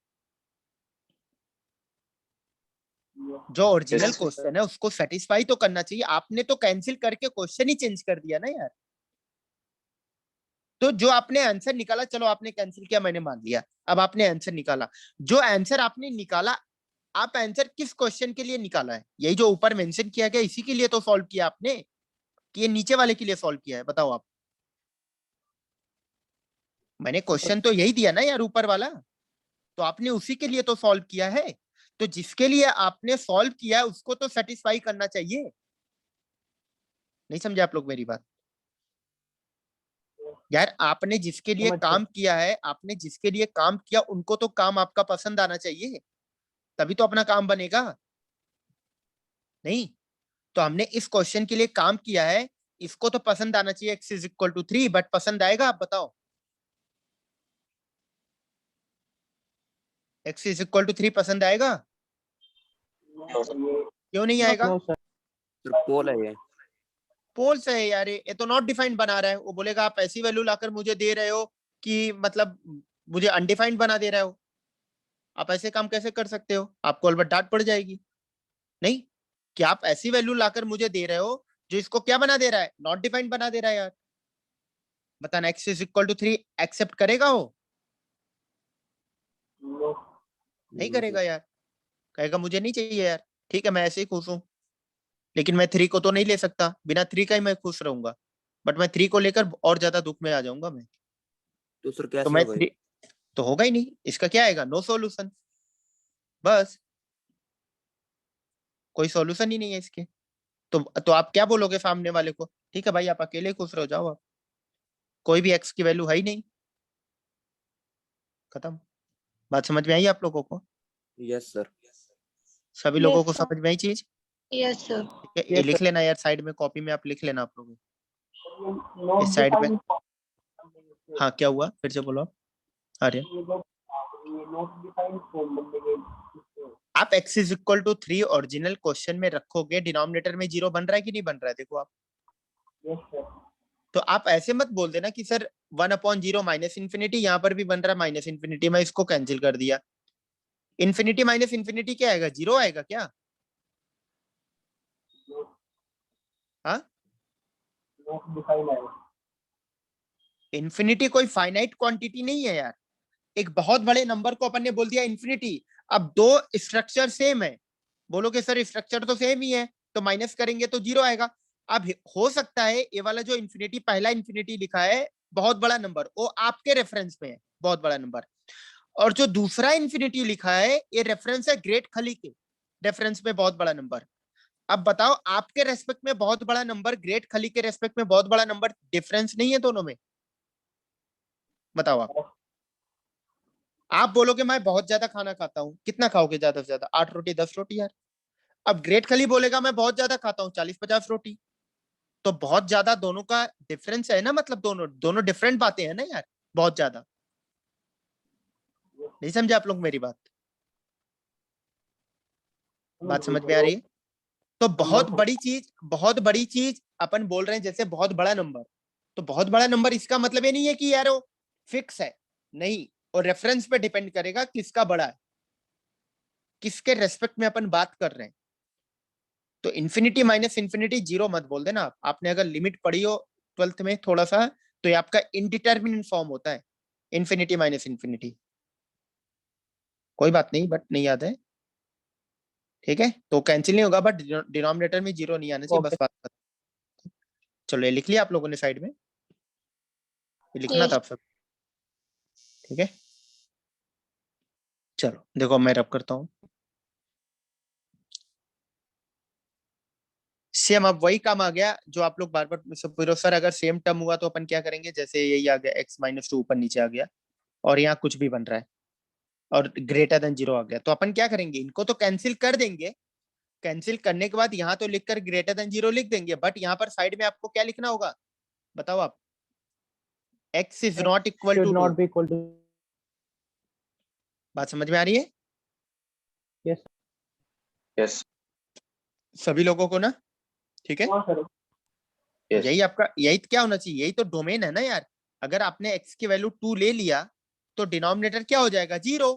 जो ओरिजिनल Yes, क्वेश्चन है उसको सेटिस्फाई तो करना चाहिए, आपने तो कैंसिल करके क्वेश्चन ही चेंज कर दिया ना यार। तो जो आपने आंसर निकाला, चलो आपने कैंसिल किया मैंने मान लिया, अब आपने आंसर निकाला, जो आंसर आपने निकाला, आप आंसर किस क्वेश्चन के लिए निकाला है, यही जो ऊपर मेंशन किया गया इसी के लिए तो सॉल्व किया आपने, कि ये नीचे वाले के लिए सॉल्व किया है, बताओ आप। मैंने क्वेश्चन तो यही दिया ना यार ऊपर वाला, तो आपने उसी के लिए तो सॉल्व किया है, तो जिसके लिए आपने सॉल्व किया है उसको तो सेटिस्फाई करना चाहिए, नहीं समझे आप लोग मेरी बात यार। आपने जिसके लिए काम किया है, आपने जिसके लिए काम किया उनको तो काम आपका पसंद आना चाहिए, तभी तो अपना काम बनेगा, नहीं? तो हमने इस क्वेश्चन के लिए काम किया है, इसको तो पसंद आना चाहिए x is equal to 3, but पसंद आएगा? आप बताओ, x इज इक्वल टू 3 पसंद आएगा? क्यों नहीं आएगा? No sir. सर पोल है ये। पोल्स है यार, ये तो नॉट डिफाइंड बना रहा है। वो बोलेगा आप ऐसी वैल्यू लाकर मुझे दे रहे हो कि मतलब मुझे अनडिफाइंड बना दे रहे हो। आप ऐसे काम कैसे कर सकते हो? आपको अलबत्त डांट पड़ जाएगी। नहीं, कि आप ऐसी वैल्यू लाकर मुझे दे रहे हो जो इसको क्या बना दे रहा है, नॉट डिफाइंड बना दे रहा है। यार बताना, x is equal to 3 accept करेगा वो? नहीं करेगा यार, कहेगा मुझे नहीं चाहिए यार, ठीक है मैं ऐसे ही खुश हूं, लेकिन मैं 3 को तो नहीं ले सकता, बिना 3 का ही मैं खुश रहूंगा, बट मैं 3 को लेकर और ज्यादा दुख में आ जाऊंगा मैं। तो सर तो कैसे मैं होगा 3 तो होगा ही नहीं। इसका क्या आएगा? नो सॉल्यूशन, बस कोई सॉल्यूशन ही नहीं है इसके। तो आप क्या बोलोगे सामने वाले को? ठीक है भाई आप अकेले खुश रहो, जाओ आप, कोई भी x की वैल्यू है ही नहीं, खत्म। बात समझ में आई आप लोगों को? Yes sir. सभी लोगों Yes, को sir. समझ में आई चीज? Yes, sir. ठीक है, ये Yes, लिख लेना यार साइड में, कॉपी में आप लिख लेना आप लोग इस साइड में। हाँ क्या हुआ, फिर से बोलो आप। अरे आप x is equal to 3 original question में रखोगे, डिनोमिनेटर में 0 बन रहा है कि नहीं बन रहा है? देखो आप, तो आप ऐसे मत बोल देना कि सर 1/0 माइनस इन्फिनिटी, यहाँ पर भी बन रहा है माइनस इन्फिनिटी, मैं इसको कैंसिल कर दिया। इन्फिनिटी माइनस इन्फिनिटी क्या आएगा? 0 आएगा क्या? हाँ, इन्फिनिटी कोई फाइनाइट क्वांटिटी नहीं है यार। एक बहुत बड़े नंबर को अपन ने बोल दिया इन्फिनिटी। अब दो स्ट्रक्चर सेम है, बोलोगे सर स्ट्रक्चर तो सेम ही है, तो माइनस करेंगे तो 0 आएगा। अब हो सकता है ये वाला जो इन्फिनिटी, पहला इन्फिनिटी लिखा है बहुत बड़ा नंबर, वो आपके रेफरेंस में है बहुत बड़ा नंबर, और जो दूसरा इन्फिनिटी लिखा है ये रेफरेंस है ग्रेट खली के रेफरेंस में बहुत बड़ा नंबर। अब बताओ आपके रेस्पेक्ट में बहुत बड़ा नंबर, ग्रेट खली के रेस्पेक्ट में बहुत बड़ा नंबर, डिफरेंस नहीं है दोनों में? बताओ आप बोलोगे मैं बहुत ज्यादा खाना खाता हूँ, कितना खाओगे ज्यादा से ज्यादा? 8 रोटी 10 रोटी यार। अब ग्रेट खली बोलेगा मैं बहुत ज्यादा खाता हूँ, 40-50 रोटी। तो बहुत ज्यादा दोनों का डिफरेंस है ना, मतलब दोनों दोनों डिफरेंट बातें हैं ना यार, बहुत ज्यादा। नहीं समझे आप लोग मेरी बात? बात समझ में आ रही है? तो बहुत बड़ी चीज अपन बोल रहे हैं, जैसे बहुत बड़ा नंबर, तो बहुत बड़ा नंबर इसका मतलब ये नहीं है कि यार वो फिक्स है, नहीं, और रेफरेंस पे डिपेंड करेगा किसका बड़ा है, किसके रेस्पेक्ट में अपन बात कर रहे हैं। तो इन्फिनिटी माइनस इन्फिनिटी 0 मत बोल देना आप। आपने अगर लिमिट पढ़ी हो 12th में थोड़ा सा, तो ये आपका इनडिटर्मिनेट फॉर्म होता है, इन्फिनिटी माइनस इन्फिनिटी। कोई बात नहीं, बट नहीं याद है, ठीक है, तो कैंसिल नहीं होगा, बट डिनोमिनेटर में 0 नहीं आना चाहिए, बस बात। चलो ये लिख लिया आप लोगों ने साइड में, ये लिखना Yes. था आप सब, ठीक है। चलो देखो मैं रब करता हूँ, सेम अब वही काम आ गया जो आप लोग बार बार सब पूछो, सर अगर सेम टर्म हुआ तो अपन क्या करेंगे? जैसे यही आ गया x-2 ऊपर नीचे आ गया, और यहाँ कुछ भी बन रहा है और ग्रेटर देन 0 आ गया, तो अपन क्या करेंगे? इनको तो कैंसिल कर देंगे। कैंसिल करने के बाद यहाँ तो लिखकर ग्रेटर देन 0 लिख देंगे, बट यहाँ पर साइड में आपको क्या लिखना होगा बताओ आप? x is not equal should to not be equal to. बात समझ में आ रही है Yes. Yes. सभी लोगों को ना? ठीक है, Yes. यही आपका, यही क्या होना चाहिए, यही तो डोमेन है ना यार। अगर आपने x की वैल्यू 2 ले लिया तो डिनोमिनेटर क्या हो जाएगा? 0।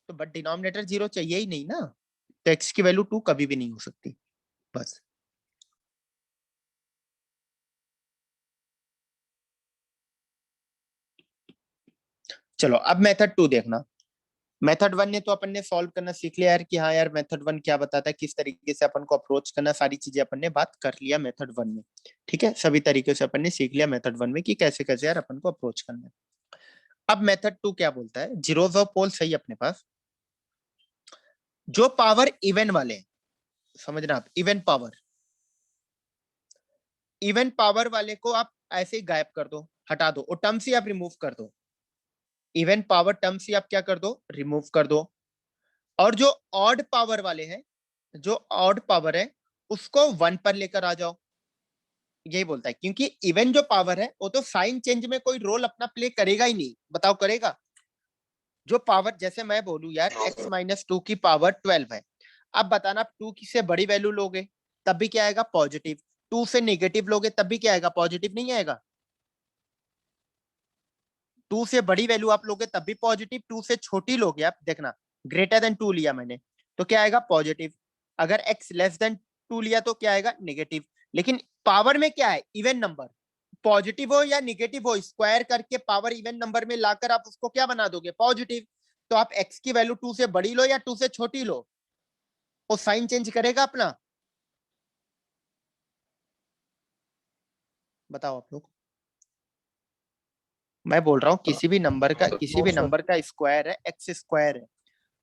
तो बट डिनोमिनेटर 0 चाहिए ही नहीं ना, तो x की वैल्यू 2 कभी भी नहीं हो सकती, बस। चलो अब मेथड 2 देखना। मेथड 1 ने तो अपन ने सॉल्व करना सीख लिया यार, कि हाँ यार मेथड 1 क्या बताता है, किस तरीके से अपन को अप्रोच करना, सारी चीजें अपन ने बात कर लिया मेथड 1 में, ठीक है। सभी तरीके से अपन ने सीख लिया मेथड 1 में कि कैसे कैसे यार अपन को अप्रोच करना है। अब मेथड 2 क्या बोलता है? जीरोस ऑफ पोल सही अपने पास, जो पावर इवन वाले, समझना आप, इवन पावर वाले को आप ऐसे ही गायब कर दो, हटा दो, और टर्म्स ही आप रिमूव कर दो। इवन पावर टर्म्स ही आप क्या कर दो? रिमूव कर दो। और जो ऑड पावर वाले हैं, जो ऑड पावर है उसको 1 पर लेकर आ जाओ। यही बोलता है, क्योंकि इवन जो पावर है वो तो साइन चेंज में कोई रोल अपना प्ले करेगा ही नहीं। बताओ करेगा? जो पावर, जैसे मैं बोलूं यार x माइनस 2 की पावर 12 है, अब बताना 2 की से बड़ी वैल्यू लोगे तब भी क्या आएगा? पॉजिटिव। 2 से नेगेटिव लोगे तब भी क्या आएगा? पॉजिटिव नहीं आएगा। 2 से बड़ी वैल्यू आप लोगे तब भी पॉजिटिव, 2 से छोटी लोगे आप, देखना ग्रेटर देन 2 लिया मैंने तो क्या आएगा? पॉजिटिव। अगर x लेस देन 2 लिया तो क्या आएगा? नेगेटिव। लेकिन पावर में क्या है? इवन नंबर, पॉजिटिव हो या नेगेटिव हो, स्क्वायर करके पावर इवन नंबर में लाकर आप उसको क्या बना दोगे? पॉजिटिव। तो आप x की वैल्यू 2 से बड़ी लो या 2 से छोटी लो, वो साइन चेंज करेगा अपना? बताओ आप लोग। मैं बोल रहा हूँ किसी भी नंबर का, किसी भी नंबर का स्क्वायर है, एक्स स्क्वायर है,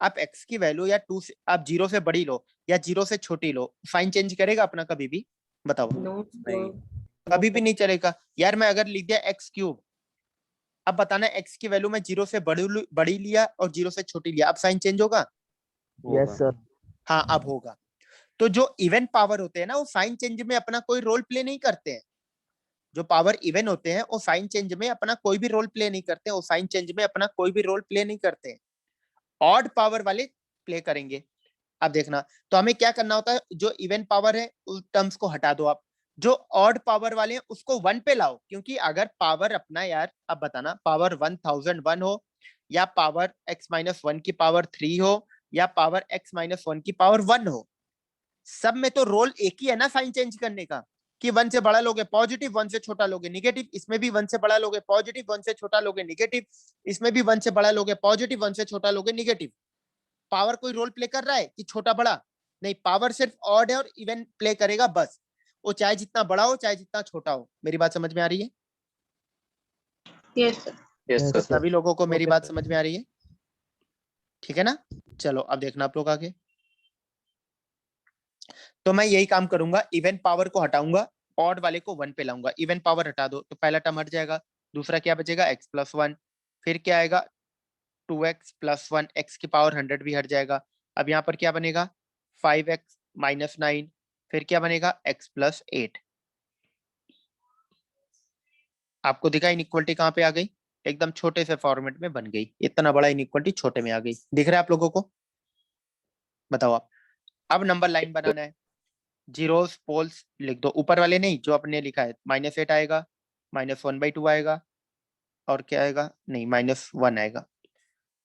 आप x की वैल्यू या 2 से, आप 0 से बड़ी लो या 0 से छोटी लो, साइन चेंज करेगा अपना कभी भी? बताओ। नो नहीं। कभी भी नहीं चलेगा। यार मैं अगर लिख दिया एक्स क्यूब, अब बताना x की वैल्यू में 0 से बड़ी लिया और 0 से छोटी लिया, अब साइन चेंज होगा? होगा। सर। हाँ अब होगा। तो जो इवन पावर होते हैं ना, वो साइन चेंज में अपना कोई रोल प्ले नहीं करते हैं। जो पावर इवन होते हैं वो साइन चेंज में अपना कोई भी रोल प्ले नहीं करते हैं, वो साइन चेंज में अपना कोई भी रोल प्ले नहीं करते हैं। ऑड पावर वाले प्ले करेंगे। अब देखना, तो हमें क्या करना होता है? जो इवन पावर है उस टर्म्स को हटा दो आप, जो ऑड पावर वाले हैं उसको 1 पे लाओ, क्योंकि अगर पावर अपना यार, अब बताना पावर 1001 हो या पावर x माइनस 1 की पावर 3 हो या पावर x माइनस 1 की पावर 1 हो, सब में तो रोल एक ही है ना साइन चेंज करने का, कि 1 से बड़ा लोगे पॉजिटिव, 1 से छोटा लोगे नेगेटिव, इसमें भी 1 से बड़ा लोगे पॉजिटिव, 1 से छोटा लोगे नेगेटिव, इसमें भी 1 से बड़ा लोगे पॉजिटिव, 1 से छोटा लोगे नेगेटिव। पावर कोई रोल प्ले कर रहा है कि छोटा बड़ा? नहीं, पावर सिर्फ ऑड है और इवन प्ले करेगा बस, वो चाहे जितना बड़ा हो चाहे जितना छोटा हो। मेरी बात समझ में आ रही है? Yes sir. Yes, sir. सभी लोगों को मेरी Okay, बात sir. समझ में आ रही है? ठीक है ना? चलो अब देखना आप लोग आगे। तो मैं यही काम करूंगा, इवन पावर को हटाऊंगा, ऑड वाले को 1 पे लाऊंगा। इवन पावर हटा दो तो पहला टर्म हट जाएगा, दूसरा क्या बचेगा? x प्लस 1, फिर क्या आएगा? 2x प्लस 1, x की पावर 100 भी हट जाएगा। अब यहाँ पर क्या बनेगा? 5x माइनस 9, फिर क्या बनेगा? x plus 8। आपको दिखा इनइक्वालिटी कहाँ पे आ गई? एकदम छोटे से फॉर्मेट में बन गई, इतना बड़ा इनइक्वालिटी छोटे में आ गई। दिख रहा है आप लोगों को? बताओ आप। अब नंबर लाइन बनाना है, जीरोस पोल्स लिख दो, ऊपर वाले नहीं जो अपने लिखा है। -8 आएगा, -1/2 आएगा, और क्या आएगा? नहीं, -1 आएगा,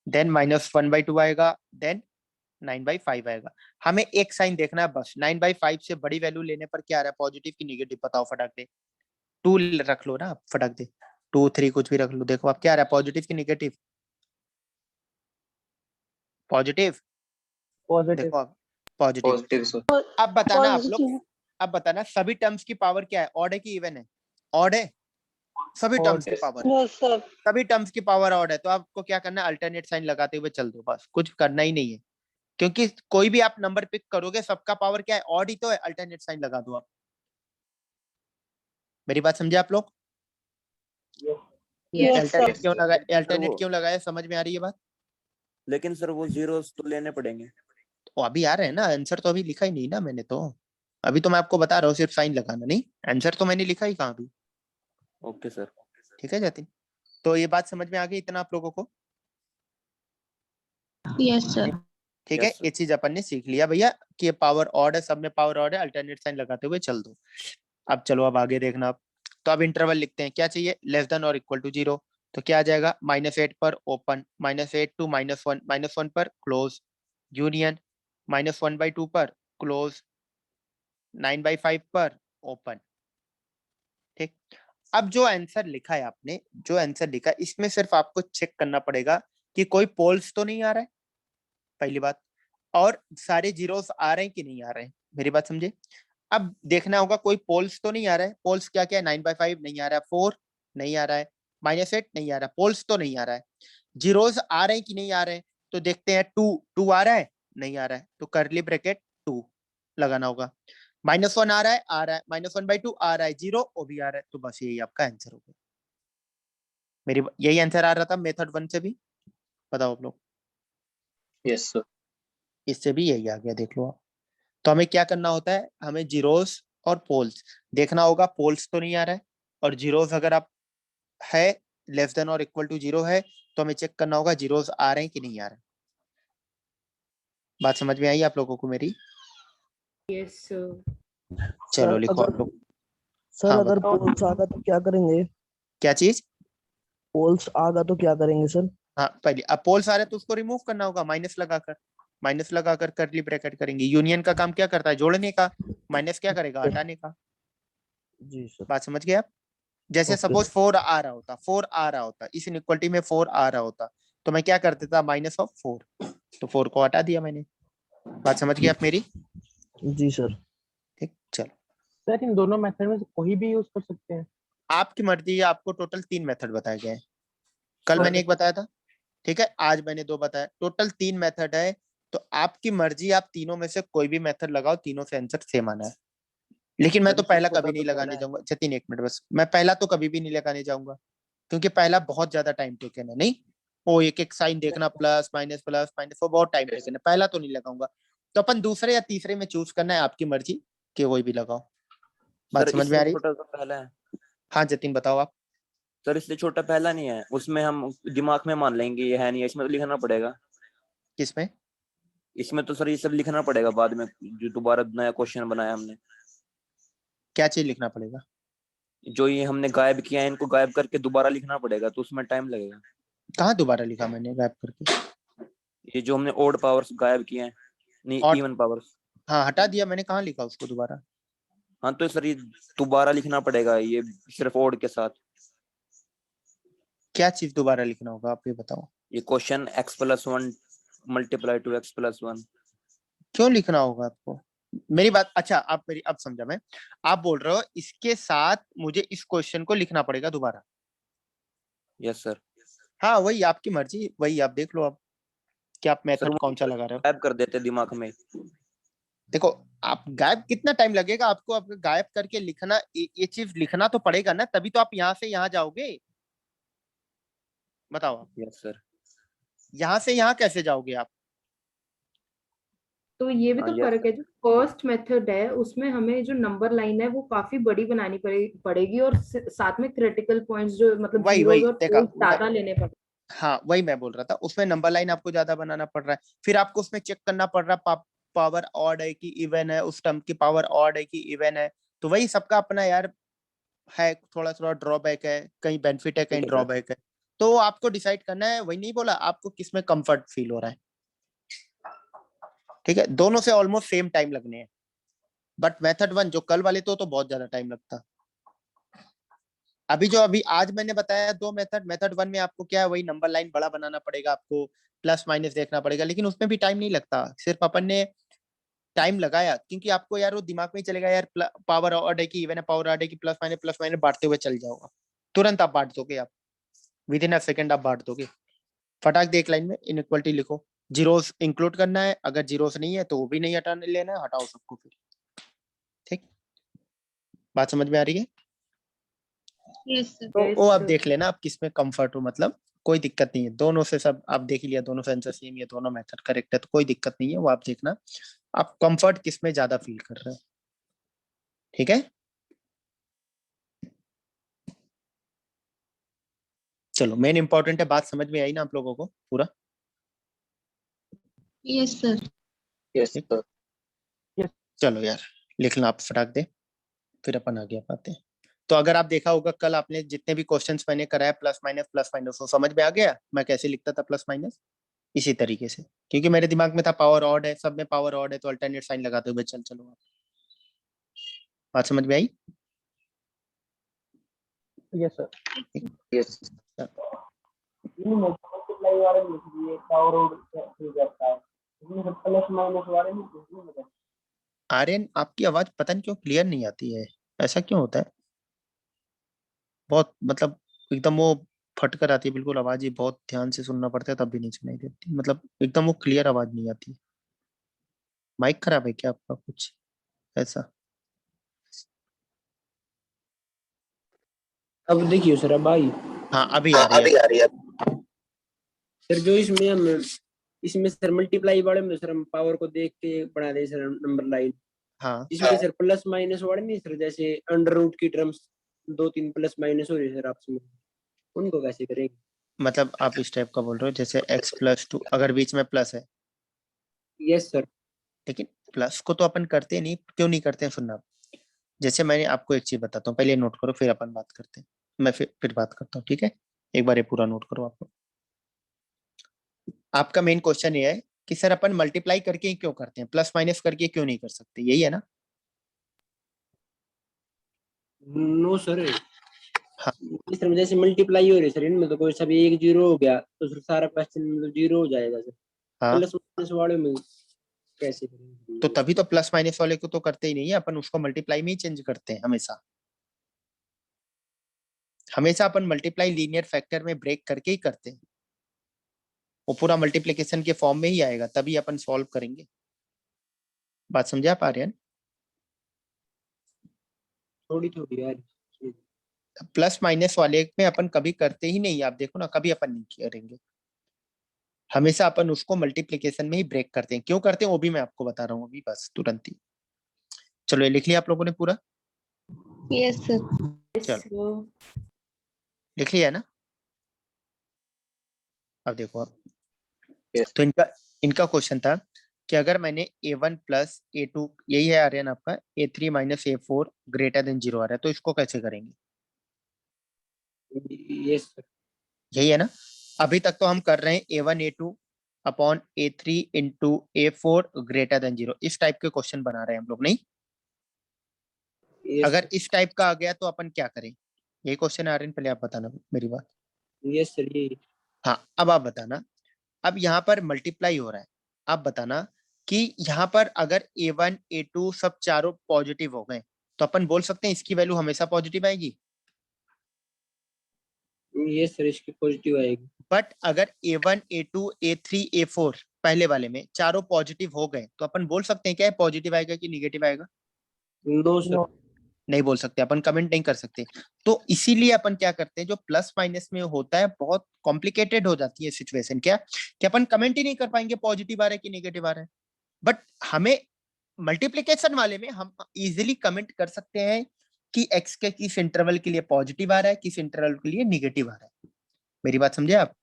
देन -1/2 आएगा, देन 9/5 आएगा। हमें एक साइन देखना है बस, 9/5 से बड़ी वैल्यू लेने पर क्या आ रहा है? पॉजिटिव की नेगेटिव? बताओ फटाक दे। 2 रख लो ना फटाक दे, 2 3 कुछ भी रख लो। देखो आप क्या आ रहा है? पॉजिटिव की नेगेटिव? पॉजिटिव। पॉजिटिव। देखो आप पॉजिटिव। Positive, sir. अब बताना आप लोग, पॉजिटिव। अब बताना सभी टर्म्स की पावर क्या है? ऑड है कि इवन है? ऑड है सभी Odd. टर्म्स की Yes. Power, yes sir. सभी टर्म्स की पावर ऑड है। तो आपको क्या करना है? अल्टरनेट साइन लगाते हुए चल दो, बस कुछ करना ही नहीं है, क्योंकि कोई भी आप नंबर पिक करोगे सबका पावर क्या है? ऑड ही तो है। अल्टरनेट साइन लगा दो आप। मेरी बात समझे आप लोग? Yes sir. अल्टरनेट क्यों लगाए? सर अल्टरनेट वो, क्यों लगाया? समझ में आ रही है बात? लेकिन सर वो जीरोस तो लेने पड़ेंगे। तो अभी आ रहे हैं ना, आंसर तो अभी लिखा ही नहीं ना मैंने तो। अभी तो मैं आपको बता रहा हूँ सिर्फ साइन लगाना, नहीं आंसर तो मैंने लिखा ही कहाँ अभी। Okay sir. ठीक है जतिन? तो ये बात समझ में आ गई इतना आप लोगों को? Yes sir. ठीक है, Yes, sir. ये चीज अपन ने सीख लिया भैया कि पावर ऑड है, सब में पावर ऑड है, अल्टरनेट साइन लगाते हुए चल दो। अब चलो अब आगे देखना आप। तो अब इंटरवल लिखते हैं, क्या चाहिए? लेस देन और इक्वल टू 0। तो क्या आ जाएगा? -8 पर ओपन, -8 to -1, -1 पर क्लोज, यूनियन, -1/2 पर क्लोज, 9/5 पर ओपन। ठीक। अब जो आंसर लिखा है आपने, जो आंसर लिखा है, इसमें सिर्फ आपको चेक करना पड़ेगा कि कोई पोल्स तो नहीं आ रहा है, पहली बात, और सारे जीरोस आ रहे हैं कि नहीं आ रहे हैं। मेरी बात समझे? अब देखना होगा कोई पोल्स तो नहीं आ रहा है। पोल्स क्या क्या है? 9/5 नहीं आ रहा है, 4 नहीं आ रहा है, -8 नहीं आ रहा है, पोल्स तो नहीं आ रहा है। जीरोस आ रहे हैं कि नहीं आ रहे हैं? तो देखते हैं, 2 आ रहा है? नहीं आ रहा है, तो कर्ली ब्रैकेट 2 लगाना होगा। -1 आ रहा है? आ रहा है। -1/2 आ रहा है, 0 वो भी आ रहा है, तो बस यही आपका आंसर होगा। मेरी यही आंसर आ रहा था मेथड 1 से भी। बताओ आप लोग। Yes, sir. इससे भी यही आ गया, देख लो आप। तो हमें क्या करना होता है? हमें जीरोस और पोल्स देखना होगा, पोल्स तो नहीं आ रहा है, और जीरोस अगर आप है लेस देन और इक्वल टू 0 है तो हमें चेक करना होगा जीरोस आ रहे हैं कि नहीं आ रहे हैं। बात समझ में आई आप लोगों को मेरी? Yes sir. चलो सर लिखो आप अगर लोग। सर हाँ अगर बताओ। पोल्स आगा तो क्या करेंगे? क्या चीज? पोल्स आगा तो क्या करेंगे सर? हाँ पहले अब पोल्स आ रहे हैं तो उसको रिमूव करना होगा, माइनस लगाकर करली ब्रैकेट करेंगे। यूनियन का काम क्या करता है? जोड़ने का। माइनस क्या करेगा? हटाने का। जी सर। बात समझ गए आप? जैसे ओके सपोज सर। 4 आ रहा होता, इस इनइक्वालिटी में 4 आ रहा होता, तो मैं क्या कर देता? -4, तो 4 को हटा दिया मैंने। बात समझ गए आप मेरी? जी सर। ठीक, चलो सर इन दोनों मेथड में से कोई भी यूज कर सकते हैं? आपकी मर्जी है। आपको टोटल 3 मेथड बताए गए हैं। कल मैंने एक बताया था, ठीक है, आज मैंने 2 बताया, टोटल 3 मेथड है। तो आपकी मर्जी, आप तीनों में से कोई भी मेथड लगाओ, तीनों से आंसर सेम आना है। लेकिन मैं तो पहला कभी नहीं लगाने जाऊंगा। जतिन एक मिनट बस, मैं पहला तो कभी भी नहीं लगाने जाऊंगा, क्योंकि पहला बहुत ज्यादा टाइम टेकन है। नहीं, वो एक एक साइन देखना, प्लस माइनस वो बहुत टाइम टेकन है, पहला तो नहीं लगाऊंगा। तो अपन दूसरे या तीसरे में चूज करना है, आपकी मर्जी कि कोई भी लगाओ। बात सर समझ में आ इससे रही? छोटा तो पहला है। हाँ जतिन बताओ आप। सर इससे छोटा पहला नहीं है, उसमें हम दिमाग में मान लेंगे ये है नहीं है, इसमें तो लिखना पड़ेगा। किसमें? इसमें तो सर ये सब लिखना पड़ेगा बाद में, जो दोबारा नया क्वेश्चन बनाया हमने। क्या चीज लिखना पड़ेगा? जो ये हमने गायब किया है इनको गायब करके दोबारा लिखना पड़ेगा, तो उसमें टाइम लगेगा। कहाँ दोबारा लिखा मैंने गायब करके? ये जो हमने ओड पावर्स गायब किए हैं, नहीं और इवन पावर्स। हाँ हटा दिया मैंने, कहाँ लिखा उसको दोबारा? हाँ तो सर ये दोबारा लिखना पड़ेगा, ये सिर्फ ओड के साथ। क्या चीज दोबारा लिखना होगा आप ये बताओ। ये question x+1 multiply two x+1। क्यों लिखना होगा आपको? मेरी बात, अच्छा आप मेरी अब समझा मैं। आप बोल रहे हो इसके साथ मुझे इस क्वेश्चन को लिखना पड़ेगा दोबारा? Yes sir. हाँ वही आपकी मर्जी, वही आप देख लो अब कि आप सर मेथड वो कौन सा लगा रहे हो। गायब कर देते दिमाग में। देखो, आप गायब कितना टाइम लगेगा आपको? आप गायब करके लिखना, ये चीज लिखना तो पड़ेगा ना, तभी तो आप यहाँ से यहाँ जाओगे। बताओ आप, यस सर। यहाँ से यहाँ कैसे जाओगे आप? तो ये भी तो हाँ, फर्क है, जो फर्स्ट मेथड है उसमें हमें जो नंबर लाइन है वो काफी बड़ी बनानी पड़ेगी, और साथ में क्रिटिकल पॉइंट्स जो मतलब वही जीरोस वही और देखा पोल्स ज्यादा लेने पड़ते। हाँ वही मैं बोल रहा था, उसमें नंबर लाइन आपको ज्यादा बनाना पड़ रहा है, फिर आपको उसमें चेक करना पड़ रहा है पावर ऑड है कि इवन है, उस टर्म की पावर ऑड है कि इवन है। तो वही सबका अपना यार है, थोड़ा थोड़ा ड्रॉबैक है, कहीं बेनिफिट है कहीं ठीक है सर। ड्रॉबैक है। तो आपको डिसाइड करना है, वही नहीं बोला आपको किसमें कंफर्ट फील हो रहा है। ठीक है, दोनों से ऑलमोस्ट सेम टाइम लगने हैं, बट मेथड 1 जो कल वाले तो बहुत ज्यादा टाइम लगता। अभी आज मैंने बताया 2 मेथड, मेथड 1 में आपको क्या है, वही नंबर लाइन बड़ा बनाना पड़ेगा, आपको प्लस माइनस देखना पड़ेगा, लेकिन उसमें भी टाइम नहीं लगता। सिर्फ अपन ने टाइम लगाया क्योंकि आपको यार वो दिमाग में ही चलेगा यार, पावर ऑड है कि इवन है, पावर ऑड है कि प्लस माइनस बांटते हुए चल जाओगा। तुरंत आप बांट दोगे, आप विद इन अ सेकंड आप बांट दोगे। फटाक दे एक लाइन में इनइक्वालिटी लिखो, जीरोस इंक्लूड करना है, अगर जीरोस नहीं है तो वो भी नहीं हटाने लेना है, हटाओ सबको फिर। ठीक, बात समझ में आ रही है? Yes sir. तो वो आप देख लेना आप किस में कंफर्ट हो, मतलब कोई दिक्कत नहीं है, दोनों से सब आप देख लिया, दोनों से आंसर सेम है, दोनों मेथड करेक्ट है, तो कोई दिक्कत नहीं है, वो आप देखना आप कंफर्ट किस में ज्यादा फील कर रहे हो। ठीक है, चलो मेन इंपॉर्टेंट है, बात समझ में आई ना आप लोगों को पूरा? Yes sir. Yes, sir. चलो यार लिखना आप फटाक दे, फिर अपन आगे पाते हैं। तो अगर आप देखा होगा कल आपने जितने भी क्वेश्चंस मैंने कराया प्लस माइनस वो समझ में आ गया मैं कैसे लिखता था प्लस माइनस, इसी तरीके से, क्योंकि मेरे दिमाग में था पावर ऑड है, सब में पावर ऑड है, तो अल्टरनेट साइन लगाते हुए चलो आप। बात समझ में आई? Yes sir. Yes. इन मल्टीप्लाई वाले लिख दिए, पावर ऑड हो जाता है, इसमें सब प्लस माइनस वाले नहीं लिखते। आर्यन आपकी आवाज पता नहीं क्यों क्लियर नहीं आती है, ऐसा क्यों होता है? बहुत मतलब एकदम वो फट कर आती है बिल्कुल आवाज ही, बहुत ध्यान से सुनना पड़ता है तब भी नहीं सुनाई देती, मतलब एकदम वो क्लियर आवाज नहीं आती। माइक खराब है क्या आपका कुछ ऐसा? अब देखिए सर, अब आई। हाँ अभी आ रही है। अभी आ रही है। सर जो इसमें हम इसमें सर मल्टीप्लाई वाले में सर हम पावर को देख के बना दे सर नंबर लाइन। हाँ जिसमें सर प्लस माइनस वाले नहीं सर, जैसे अंडर रूट की टर्म्स 2-3 प्लस माइनस हो रही है सर आपस में, उनको कैसे करेंगे? मतलब आप इस टाइप का बोल रहे हो, जैसे x+2 अगर बीच में प्लस है, यस सर। लेकिन प्लस को तो अपन करते नहीं, क्यों नहीं करते हैं सुनना। जैसे मैंने आपको एक चीज बताता हूँ, पहले नोट करो फिर अपन बात करते हैं। मैं फिर बात करता हूँ, ठीक है? एक बार ये पूरा नोट करो। आपका मेन क्वेश्चन ये है कि सर अपन मल्टीप्लाई करके ही क्यों करते हैं, प्लस माइनस करके क्यों नहीं कर सकते, यही है ना? नो सर, हाँ इस तरह जैसे मल्टीप्लाई हो रही है सर, इनमें तो कोई सा भी एक जीरो हो गया तो सर सारा क्वेश्चन मतलब जीरो हो जाएगा सर। हाँ, प्लस माइनस वाले में कैसे करेंगे? तो तभी तो प्लस माइनस वाले को तो करते ही नहीं है अपन, उसको मल्टीप्लाई में ही चेंज करते हैं हमेशा। हमेशा अपन मल्टीप्लाई लीनियर फैक्टर में ब्रेक करके ही करते हैं, वो पूरा मल्टीप्लिकेशन के फॉर्म में ही आएगा, तभी अपन सॉल्व करेंगे। बात समझे आप आर्यन? थोड़ी थोड़ी यार। प्लस माइनस वाले में अपन कभी करते ही नहीं, आप देखो ना, कभी अपन नहीं करेंगे। हमेशा अपन उसको मल्टीप्लिकेशन में ही ब्रेक करते हैं। क्यों करते हैं वो भी मैं आपको बता रहा हूँ अभी, बस तुरंत ही। चलो ये लिख लिया आप लोगों ने पूरा? Yes sir. चलो लिख लिया है ना? अब देखो आप, Yes. तो इनका क्वेश्चन था कि अगर मैंने a1 प्लस a2, यही है आर्यन आपका, a3 minus a4 greater than 0 आ रहा है, तो इसको कैसे करेंगे? Yes sir. यही है ना? अभी तक तो हम कर रहे हैं a1 a2 upon a3 into a4 greater than 0, इस टाइप के क्वेश्चन बना रहे हैं हम लोग, नहीं? यस अगर इस टाइप का आ गया तो अपन क्या करें? यही क्वेश्चन है आर्यन, पहले आप बताना मेरी बात। यस सर ये। हाँ अब आप बताना, अब यहाँ पर मल्टीप्लाई हो रहा है, आप बताना कि यहाँ पर अगर a1 a2 सब चारों पॉजिटिव हो गए तो अपन बोल सकते हैं इसकी वैल्यू हमेशा पॉजिटिव आएगी। यस सर इसकी पॉजिटिव आएगी। बट अगर a1 a2 a3 a4 पहले वाले में चारों पॉजिटिव हो गए तो अपन बोल सकते हैं क्या पॉजिटिव आएगा कि निगेटिव आएगा? No sir. नहीं बोल सकते, अपन कमेंट नहीं कर सकते। तो इसीलिए अपन क्या करते हैं, जो प्लस माइनस में होता है बहुत कॉम्प्लिकेटेड हो जाती है सिचुएशन, क्या कि अपन कमेंट ही नहीं कर पाएंगे पॉजिटिव आ रहा है कि नेगेटिव आ रहा है। बट हमें मल्टीप्लिकेशन वाले में हम इजीली कमेंट कर सकते हैं कि x के किस इंटरवल के लिए पॉजिटिव आ रहा है, किस इंटरवल के लिए निगेटिव आ रहा है। मेरी बात समझे आप?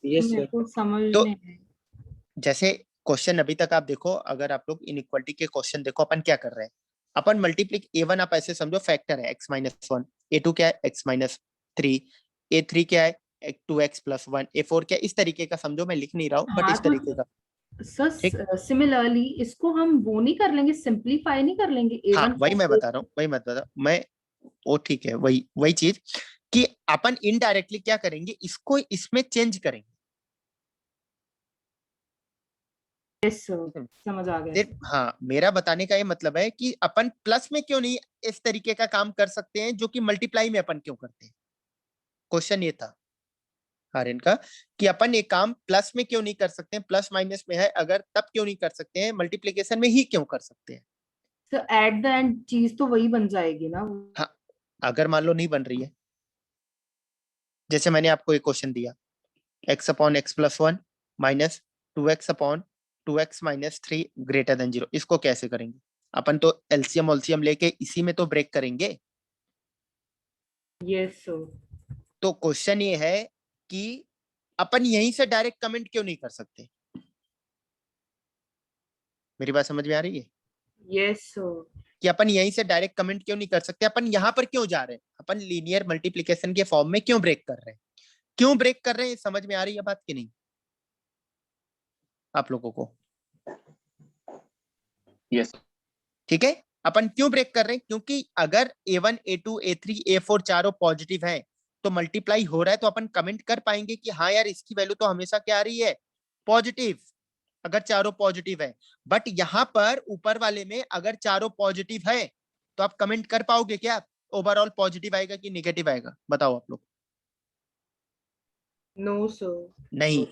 यस मेरे सर। को समझ तो में है। जैसे क्वेश्चन अभी तक आप देखो, अगर आप लोग इनइक्वालिटी के क्वेश्चन देखो, अपन क्या कर रहे हैं, अपन मल्टीप्लिक a1 आप ऐसे समझो फैक्टर है x-1, a2 क्या है x-3, a3 क्या है 2x+1, a4 क्या है, इस तरीके का समझो, मैं लिख नहीं रहा हूँ बट हाँ इस तरीके का। ठीक। सर सिमिलरली इसको हम वो नहीं कर लेंगे, सिंपलीफाई नहीं कर लेंगे हाँ a1 वही मैं बता रहा हूँ, वही मैं बता रहा हूँ मैं, वो ठीक है, वही चीज कि अपन इनडायरेक्टली क्या करेंगे, इसको इसमें चेंज करेंगे। यस सर समझ आ गया। सिर्फ हाँ, मेरा बताने का ये मतलब है कि अपन प्लस में क्यों नहीं इस तरीके का काम कर सकते हैं जो कि मल्टीप्लाई में अपन क्यों करते हैं। क्वेश्चन ये था आर्यन का कि अपन एक काम प्लस में क्यों नहीं कर सकते हैं, प्लस माइनस में है अगर तब क्यों नहीं कर सकते हैं, मल्टीप्लिकेशन में ही क्यों कर सकते हैं। सर एट द एंड चीज तो वही बन जाएगी ना। हाँ अगर मान लो नहीं बन रही है, जैसे मैंने आपको एक क्वेश्चन दिया x/x+1 minus 2x/2x minus 3 greater than 0, इसको कैसे करेंगे? अपन तो एलसीएम ओलसीएम लेके इसी में तो ब्रेक करेंगे। Yes sir. तो क्वेश्चन ये है कि अपन यहीं से डायरेक्ट कमेंट क्यों नहीं कर सकते। मेरी बात समझ में आ रही है? Yes sir. कि अपन यहीं से डायरेक्ट कमेंट क्यों नहीं कर सकते, अपन यहाँ पर क्यों जा रहे हैं, अपन लीनियर मल्टीप्लिकेशन के फॉर्म में क्यों ब्रेक कर रहे हैं, क्यों ब्रेक कर रहे हैं, समझ में आ रही है बात कि नहीं आप लोगों को? Yes. ठीक है, अपन क्यों ब्रेक कर रहे हैं, क्योंकि अगर a1 a2 a3 a4 चारों पॉजिटिव हैं तो मल्टीप्लाई हो रहा है, तो अपन कमेंट कर पाएंगे कि हाँ यार इसकी वैल्यू तो हमेशा क्या आ रही है, पॉजिटिव, अगर चारों पॉजिटिव है। बट यहाँ पर ऊपर वाले में अगर चारों पॉजिटिव है तो आप कमेंट कर पाओगे क्या ओवरऑल पॉजिटिव आएगा कि नेगेटिव आएगा, बताओ आप लोग। No sir. नहीं।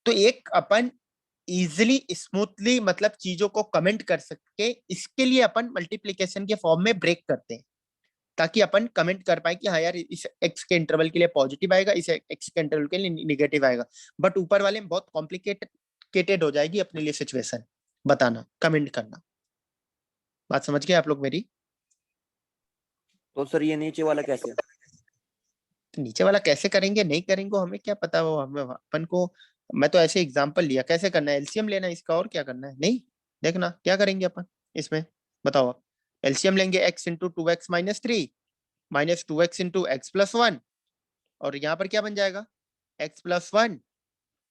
तो एक अपन इजिली स्मूथली मतलब चीजों को कमेंट कर सके, इसके लिए अपन मल्टीप्लिकेशन के फॉर्म में ब्रेक करते हैं, ताकि अपन कमेंट कर पाए कि हाँ यार इस x के इंटरवल के लिए पॉजिटिव आएगा, इस x के इंटरवल के लिए निगेटिव आएगा। बट ऊपर वाले में बहुत कॉम्प्लिकेटेड हो जाएगी अपने लिए सिचुएशन, बताना, कमेंट करना। बात समझ गए आप लोग मेरी? तो सर ये नीचे वाला कैसे? तो नीचे वाला कैसे करेंगे नहीं करेंगे हमें क्या पता, वो हमें अपन को, मैं तो ऐसे एग्जांपल लिया, कैसे करना है, एलसीएम लेना है इसका, और क्या करना है? नहीं, देखना क्या करेंगे अपन इसमें, बताओ आप। एलसीएम लेंगे x into 2x minus 3 minus 2x into x plus 1, और यहाँ पर क्या बन जाएगा, x plus 1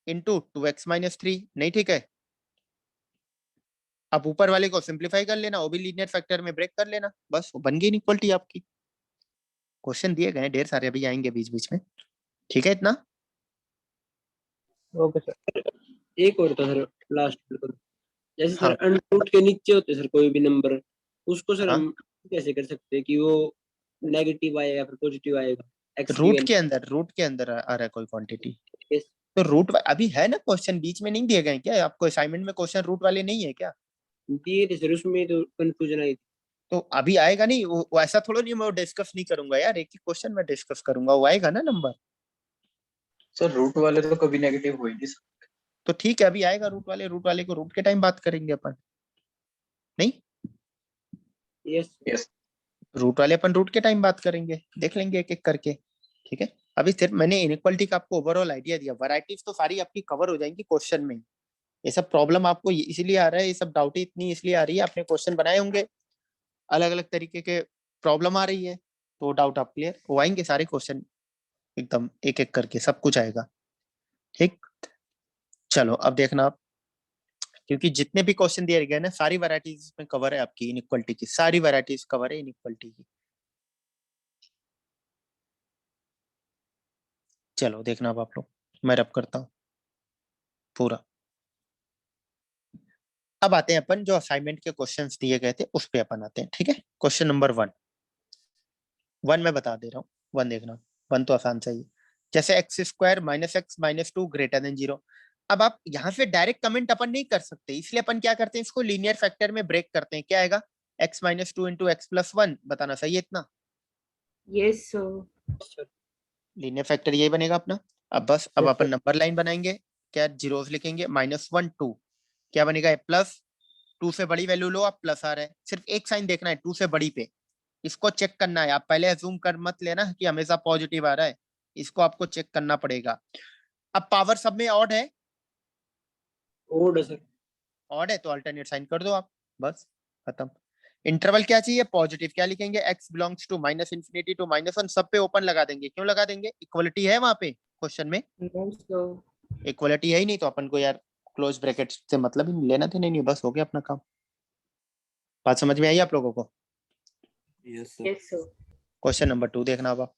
into 2x minus 3, नहीं ठीक है। अब ऊपर वाले को सिंप्लीफाई कर लेना, वो भी लीनियर फैक्टर में ब्रेक कर लेना, बस वो बन गई इक्वलिटी आपकी। क्वेश्चन दिए गए हैं ढेर सारे, अभी आएंगे बीच बीच में, ठीक है इतना। Okay sir. एक और था सर लास्ट, जैसे हाँ। सर अंडर रूट के नीचे होते सर कोई भी नंबर, उसको सर हाँ। हम कैसे कर सकते हैं कि वो नेगेटिव आएगा या फिर पॉजिटिव आएगा? एक्स रूट के अंदर आ रहा है कोई क्वांटिटी, तो रूट अभी है ना, क्वेश्चन बीच में नहीं दिए गए क्या आपको असाइनमेंट में? क्वेश्चन रूट वाले नहीं है क्या? दिए थे सर, उसमें तो कंफ्यूजन आई थी। तो अभी आएगा नहीं वो ऐसा थोड़ा नहीं, मैं डिस्कस नहीं करूंगा यार, एक ही क्वेश्चन में डिस्कस करूंगा, वो आएगा ना नंबर। सर रूट वाले तो कभी नेगेटिव हो ही नहीं सकते। तो ठीक है, अभी आएगा रूट वाले को रूट के टाइम बात करेंगे अपन, नहीं यस यस रूट वाले अपन रूट के टाइम बात करेंगे, देख लेंगे एक एक करके, ठीक है। अभी सिर्फ मैंने इनइक्वालिटी का आपको ओवरऑल आइडिया दिया, वैरायटीज तो सारी आपकी कवर हो जाएंगी क्वेश्चन में। ये सब प्रॉब्लम आपको इसलिए आ रहा है, ये सब डाउट इतनी इसलिए आ रही है, आपने क्वेश्चन बनाए होंगे अलग अलग तरीके के, प्रॉब्लम आ रही है, तो डाउट आप क्लियर हो आएंगे सारे क्वेश्चन एकदम एक एक करके, सब कुछ आएगा, ठीक। चलो अब देखना आप, क्योंकि जितने भी क्वेश्चन दिए गए ना सारी वैरायटीज में कवर है आपकी इनइक्वालिटी की, सारी वैरायटीज कवर है इनइक्वालिटी की। चलो देखना अब आप लोग, मैं रब करता हूँ पूरा। अब आते हैं अपन जो असाइनमेंट के क्वेश्चंस दिए गए थे उस पे अपन आते हैं, ठीक है। क्वेश्चन नंबर 1 मैं बता दे रहा हूँ, 1 देखना, 1 तो आसान सा ही है। जैसे x square minus x minus 2 greater than 0। अब आप यहाँ से डायरेक्ट कमेंट अपन नहीं कर सकते, इसलिए अपन क्या करते हैं, इसको लीनियर फैक्टर में ब्रेक करते हैं। क्या आएगा, x minus 2 into x plus 1, बताना सही है इतना। Yes sir. लीनियर फैक्टर यही बनेगा अपना। अब बस अब Yes, अपन sir. नंबर लाइन बनाएंगे, क्या जीरोस लिखेंगे, -1 2, क्या बनेगा, प्लस 2 से बड़ी वैल्यू लो आप, प्लस आ रहा है, सिर्फ एक साइन देखना है 2 से बड़ी पे, इसको चेक करना है। आप पहले अज्यूम कर मत लेना कि हमेशा पॉजिटिव आ रहा है, इसको आपको चेक करना पड़ेगा। अब पावर सब में ऑड है, ओड है सर। ऑड है तो अल्टरनेट साइन कर दो आप, बस खत्म। इंटरवल क्या चाहिए, पॉजिटिव, क्या लिखेंगे, x belongs to minus infinity to -1, सब पे ओपन लगा देंगे। क्यों लगा देंगे, इक्वलिटी है वहां पे क्वेश्चन में, नो सर। इक्वलिटी है ही नहीं तो अपन को यार क्लोज ब्रैकेट से मतलब ही लेना देना नहीं, बस हो गया अपना काम। बात समझ में आई आप लोगों को? Yes sir. Yes sir. Question number 2 देखना अब,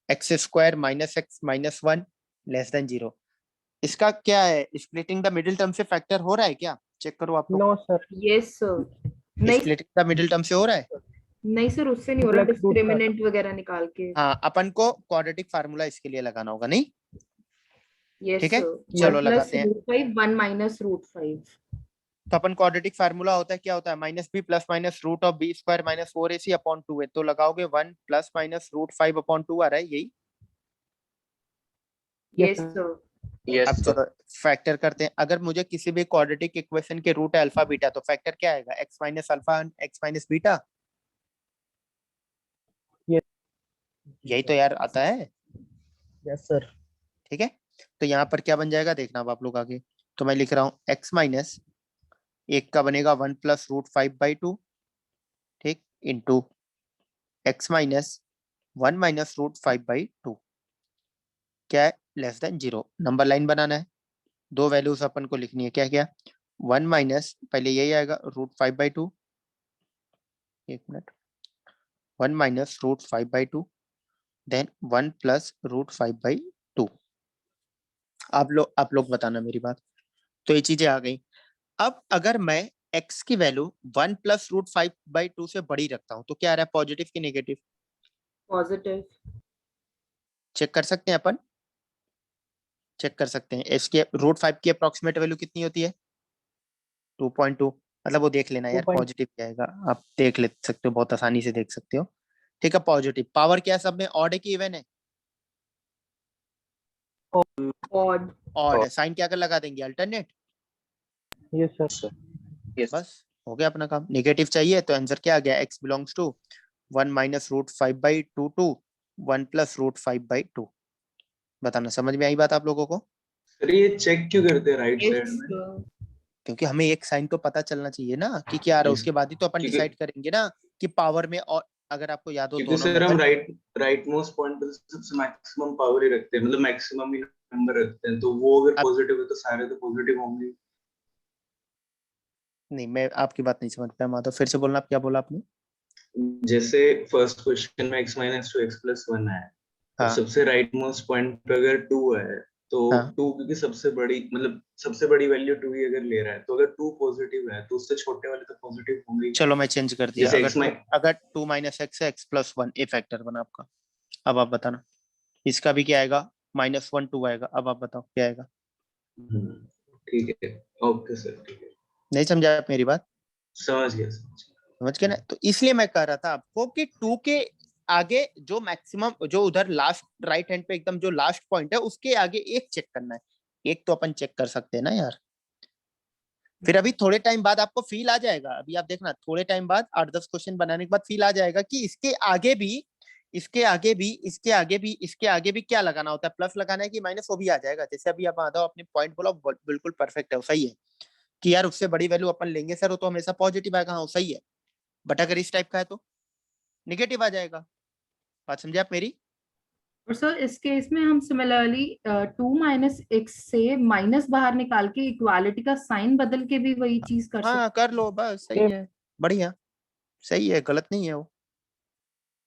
x square minus x minus 1 less than 0। इसका क्या है, स्प्लिटिंग द मिडिल टर्म से फैक्टर हो रहा है क्या, चेक करो आप लोग। No sir. Yes sir. नहीं स्प्लिटिंग द मिडिल टर्म से हो रहा है, नहीं सर, उससे नहीं हो रहा, Duplex root का। डिस्क्रिमिनेंट वगैरह निकाल के। हाँ अपन को क्वाड्रेटिक फार्मूला इसके लिए लगाना होगा, नहीं यस ठीक है, सर। चलो 1 लगाते हैं। +√5 1 -√5। तो अपन क्वाड्रेटिक फार्मूला होता है, क्या होता है, -b plus minus root of b square minus 4ac upon 2 है, तो लगाओगे 1 प्लस माइनस √5 अपॉन 2 आ रहा है यही। Yes sir. अब यस चलो फैक्टर करते हैं, अगर मुझे किसी भी क्वाड्रेटिक इक्वेशन के रूट है अल्फा बीटा, तो फैक्टर क्या आएगा, x minus alpha x minus beta, यही तो यार आता है, यस सर। ठीक है। तो यहाँ पर क्या बन जाएगा देखना अब आप लोग आगे, तो मैं लिख रहा हूँ x माइनस एक का बनेगा 1 प्लस √5/2, ठीक, इंटू x माइनस 1 माइनस √5/2, क्या है, लेस देन 0। नंबर लाइन बनाना है, दो वैल्यूज अपन को लिखनी है, क्या क्या, 1 माइनस पहले यही आएगा √5/2, एक मिनट, 1 माइनस √5/2, देन 1 प्लस √5/2। आप लोग बताना मेरी बात, तो ये चीजें आ गई। अब अगर मैं x की वैल्यू 1 प्लस √5/2 से बड़ी रखता हूँ तो क्या आ रहा है, पॉजिटिव की नेगेटिव, पॉजिटिव। चेक कर सकते हैं अपन, चेक कर सकते हैं। इसके √5 की अप्रोक्सीमेट वैल्यू कितनी होती है, 2.2, मतलब वो देख लेना यार, 2. पॉजिटिव क्या आएगा आप देख ले सकते हो, बहुत आसानी से देख सकते हो, ठीक है। पॉजिटिव, पावर क्या है सब में, ऑड है कि इवन है, ऑड। ऑड है, साइन क्या कर लगा देंगे, अल्टरनेट, Yes, sir. यस बस हो गया अपना काम। नेगेटिव चाहिए तो आंसर क्या आ गया, x belongs to 1 minus root 5/2 to 1 plus root 5/2। बताना समझ में आई बात आप लोगों को? सर ये चेक क्यों करते हैं राइट साइड Yes, में? sir. क्योंकि हमें एक साइन तो पता चलना चाहिए ना कि क्या आ रहा है, उसके बाद ही तो अपन क्योंकि- डिसाइड करेंगे ना कि पावर में, और अगर आपको याद हो क्योंकि दोनों सर हम मेथड, राइट मोस्ट पॉइंट पर सबसे मैक्सिमम पावर ही रखते हैं, मतलब मैक्सिमम ही नंबर रखते हैं, तो वो अगर अब पॉजिटिव है तो सारे तो पॉजिटिव होंगे। नहीं, मैं आपकी बात नहीं समझ पाया माधव, फिर से बोलना, आप क्या बोला आपने? जैसे फर्स्ट क्वेश्चन में x माइनस 2 x+1 है, और हाँ सबसे राइट मोस्ट पॉइंट पे अगर 2 है, तो हाँ 2 क्योंकि सबसे बड़ी, मतलब सबसे बड़ी वैल्यू 2 ही अगर ले रहा है, तो अगर 2 पॉजिटिव है तो उससे छोटे वाले तो पॉजिटिव होंगे ही। चलो मैं चेंज कर दिया, जैसे x अगर 2 माइनस एक्स है, x+1 ए फैक्टर बना आपका। अब आप बताना, इसका भी क्या आएगा, -1 2 आएगा। अब आप बताओ क्या आएगा? ठीक है, ओके सर, ठीक है, नहीं समझा आप मेरी बात? समझ गया। समझ गए ना? तो इसलिए मैं कह रहा था आपको कि 2 के आगे जो मैक्सिमम, जो उधर लास्ट राइट हैंड पे एकदम जो लास्ट पॉइंट है, उसके आगे एक चेक करना है। एक तो अपन चेक कर सकते हैं ना यार। फिर अभी थोड़े टाइम बाद आपको फील आ जाएगा, अभी आप देखना थोड़े टाइम बाद 8-10 क्वेश्चन बनाने के बाद फील आ जाएगा कि इसके आगे भी, इसके आगे भी, इसके आगे भी, इसके आगे भी क्या लगाना होता है, प्लस लगाना है कि माइनस, वो भी आ जाएगा। जैसे अभी आप आधा अपने पॉइंट बोला, बिल्कुल परफेक्ट है, सही है कि यार उससे बड़ी वैल्यू अपन लेंगे सर, वो तो हमेशा पॉजिटिव आएगा, हाँ सही है। बट अगर इस टाइप का है तो निगेटिव आ जाएगा। बात समझे आप मेरी? और सर इस केस में हम सिमिलरली 2 माइनस एक्स से माइनस बाहर निकाल के इक्वालिटी का साइन बदल के भी वही चीज कर सकते हाँ कर लो, बस सही है, बढ़िया, सही है, गलत नहीं है वो।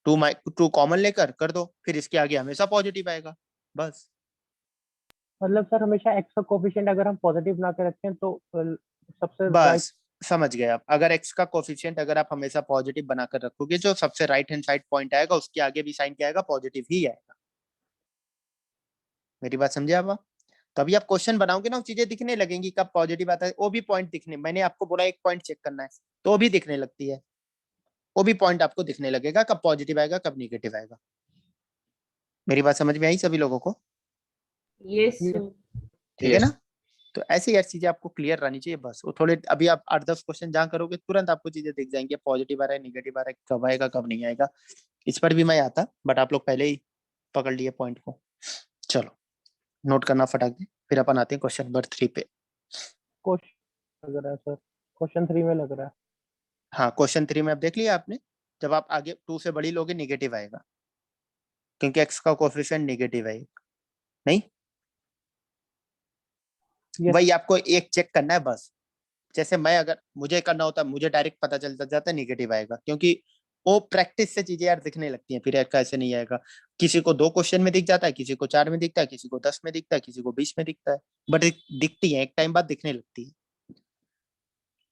2 कॉमन लेकर कर दो, फिर इसके आगे हमेशा पॉजिटिव आएगा, बस। मतलब सर हमेशा एक्स का कोफिशिएंट अगर हम पॉजिटिव बना के रखें तो सबसे राइट। बस समझ गए आप। अगर x का कोफिशिएंट अगर आप हमेशा पॉजिटिव बनाकर रखोगे, जो सबसे राइट हैंड साइड पॉइंट आएगा उसके आगे भी साइन क्या आएगा, पॉजिटिव ही आएगा। मेरी बात समझे आप? तो अभी आप क्वेश्चन बनाओगे ना, चीजें दिखने लगेंगी, कब पॉजिटिव आता है वो भी पॉइंट दिखने, मैंने आपको बोला एक पॉइंट चेक करना है, तो वो भी दिखने लगती है, वो भी पॉइंट आपको दिखने लगेगा, कब पॉजिटिव आएगा कब निगेटिव आएगा। मेरी बात समझ में आई सभी लोगों को? यस ठीक है ना? तो ऐसे यार चीजें आपको क्लियर रहनी चाहिए बस। वो थोड़े अभी आप 8-10 क्वेश्चन जहाँ करोगे, तुरंत आपको चीजें दिख जाएंगी, पॉजिटिव आ रहा है, निगेटिव आ रहा है, कब आएगा कब नहीं आएगा। इस पर भी मैं आता, बट आप लोग पहले ही पकड़ लिए पॉइंट को। चलो नोट करना फटाक दे, फिर अपन आते हैं क्वेश्चन नंबर 3 पे। क्वेश्चन लग रहा है सर, क्वेश्चन 3 में लग रहा है। हाँ क्वेश्चन 3 में अब देख लिया आपने, जब आप आगे 2 से बड़ी लोगे निगेटिव आएगा, क्योंकि x का कोफिशिएंट निगेटिव है, नहीं? Yes. वही आपको एक चेक करना है बस। जैसे मैं, अगर मुझे करना होता, मुझे डायरेक्ट पता चल जाता है निगेटिव आएगा, क्योंकि वो प्रैक्टिस से चीजें यार दिखने लगती हैं, फिर ऐसे नहीं आएगा। किसी को 2 क्वेश्चन में दिख जाता है, किसी को 4 में दिखता है, किसी को 10 में दिखता है, किसी को 20 में दिखता है, बट दिखती है, एक टाइम बाद दिखने लगती है।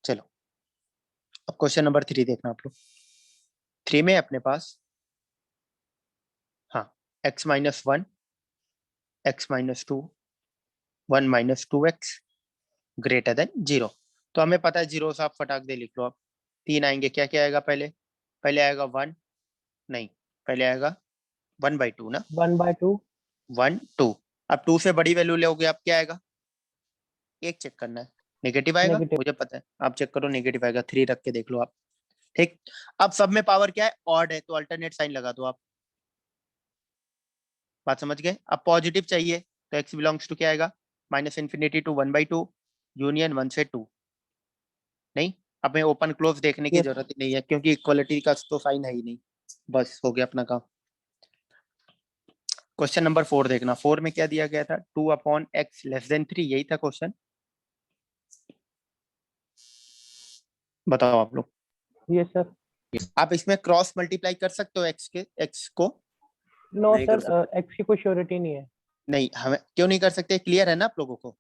चलो अब क्वेश्चन नंबर 3 देखना आप लोग। 3 में अपने पास, हाँ, x-1, x-2, 1 - 2x greater than 0। तो हमें पता है 0 से आप फटाक दे लिख लो आप। 3 आएंगे, क्या क्या आएगा, पहले आएगा 1, नहीं पहले आएगा 1/2 ना, 1/2 1 2। अब 2 से बड़ी वैल्यू लोगे आप, क्या आएगा, एक चेक करना है, नेगेटिव आएगा, नेगेटिव। मुझे पता है, आप चेक करो नेगेटिव आएगा। 3 रख के देख लो आप। ठीक, अब सब में पावर क्या है, ऑड है, तो अल्टरनेट साइन लगा दो आप। बात समझ गए? अब पॉजिटिव चाहिए तो x बिलोंग्स टू क्या आएगा, -∞ to 1/2 यूनियन 1 से 2। नहीं, अब मैं ओपन क्लोज देखने की Yes. जरूरत ही नहीं है, क्योंकि इक्वलिटी का तो साइन है ही नहीं, बस हो गया अपना काम। क्वेश्चन नंबर 4 देखना। 4 में क्या दिया गया था, 2/x <3, यही था क्वेश्चन। बताओ आप लोग। Yes sir. आप इसमें क्रॉस मल्टीप्लाई कर सकते हो x को? नो नहीं कर सर, एक्स की कोई श्योरिटी नहीं है। नहीं, हमें क्यों नहीं कर सकते, क्लियर है ना आप लोगों को?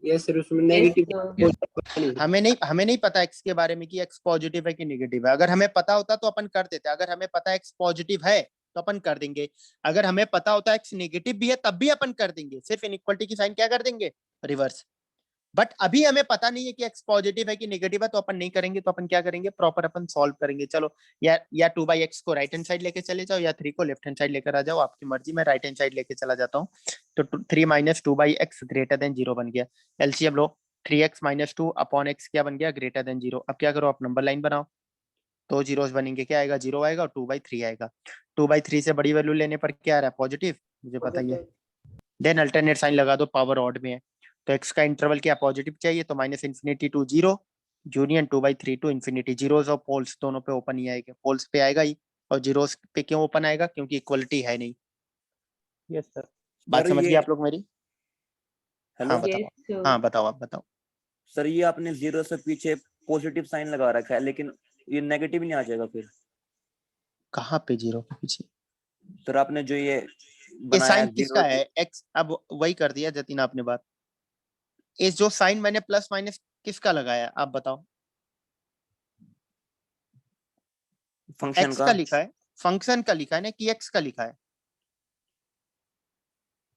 यस सर, उसमें नेगेटिव हमें नहीं पता x के बारे में कि x पॉजिटिव है कि नेगेटिव है। अगर हमें पता होता तो अपन कर देते, अगर हमें पता है x पॉजिटिव है तो अपन कर देंगे, अगर हमें पता होता है x नेगेटिव भी है तब भी अपन कर देंगे, सिर्फ इनइक्वालिटी की साइन क्या कर देंगे, रिवर्स। बट अभी हमें पता नहीं है कि x पॉजिटिव है कि नेगेटिव है, तो अपन नहीं करेंगे, तो अपन क्या करेंगे, प्रॉपर अपन सॉल्व करेंगे। चलो या 2/x को राइट हैंड साइड लेके चले जाओ, या 3 को लेफ्ट हैंड साइड लेकर आ जाओ, आपकी मर्जी। मैं राइट हैंड साइड लेके चला जाता हूँ। तो 3 - 2/x ग्रेटर देन 0 बन गया। एलसीएम लो, 3x माइनस 2 अपॉन x क्या बन गया, ग्रेटर देन 0। अब क्या करो, आप नंबर लाइन बनाओ, तो जीरोस बनेंगे, क्या आएगा, 0 आएगा और 2/3 आएगा। 2/3 से बड़ी वैल्यू लेने पर क्या आ रहा है, पॉजिटिव, मुझे पता ही है। देन अल्टरनेट साइन लगा दो, पावर ऑड में है, तो x का इंटरवल क्या पॉजिटिव चाहिए, तो -∞ to 0 union 2/3 to infinity. Zeros और पोल्स दोनों पे ओपन ही आएगा, पोल्स पे आएगा ही, और जीरोस पे क्यों ओपन आएगा, क्योंकि इक्वलिटी है नहीं। Yes sir. बात समझ गए ये आप लोग मेरी? हेलो हाँ बताओ, Yes, हाँ बताओ, आप बताओ। सर, ये आपने 0 से पीछे पॉजिटिव साइन लगा रखा है, लेकिन ये नेगेटिव नहीं आ जाएगा फिर? कहाँ पे 0 के पीछे? सर आपने जो ये ये बनाया साइन है किसका 0, है, x, अब वही कर दिया जतिन आपने बात। ये जो साइन मैंने प्लस माइनस किसका लगाया, आप बताओ। फंक्शन x का। का लिखा है, फंक्शन का लिखा है ना, कि x का लिखा है,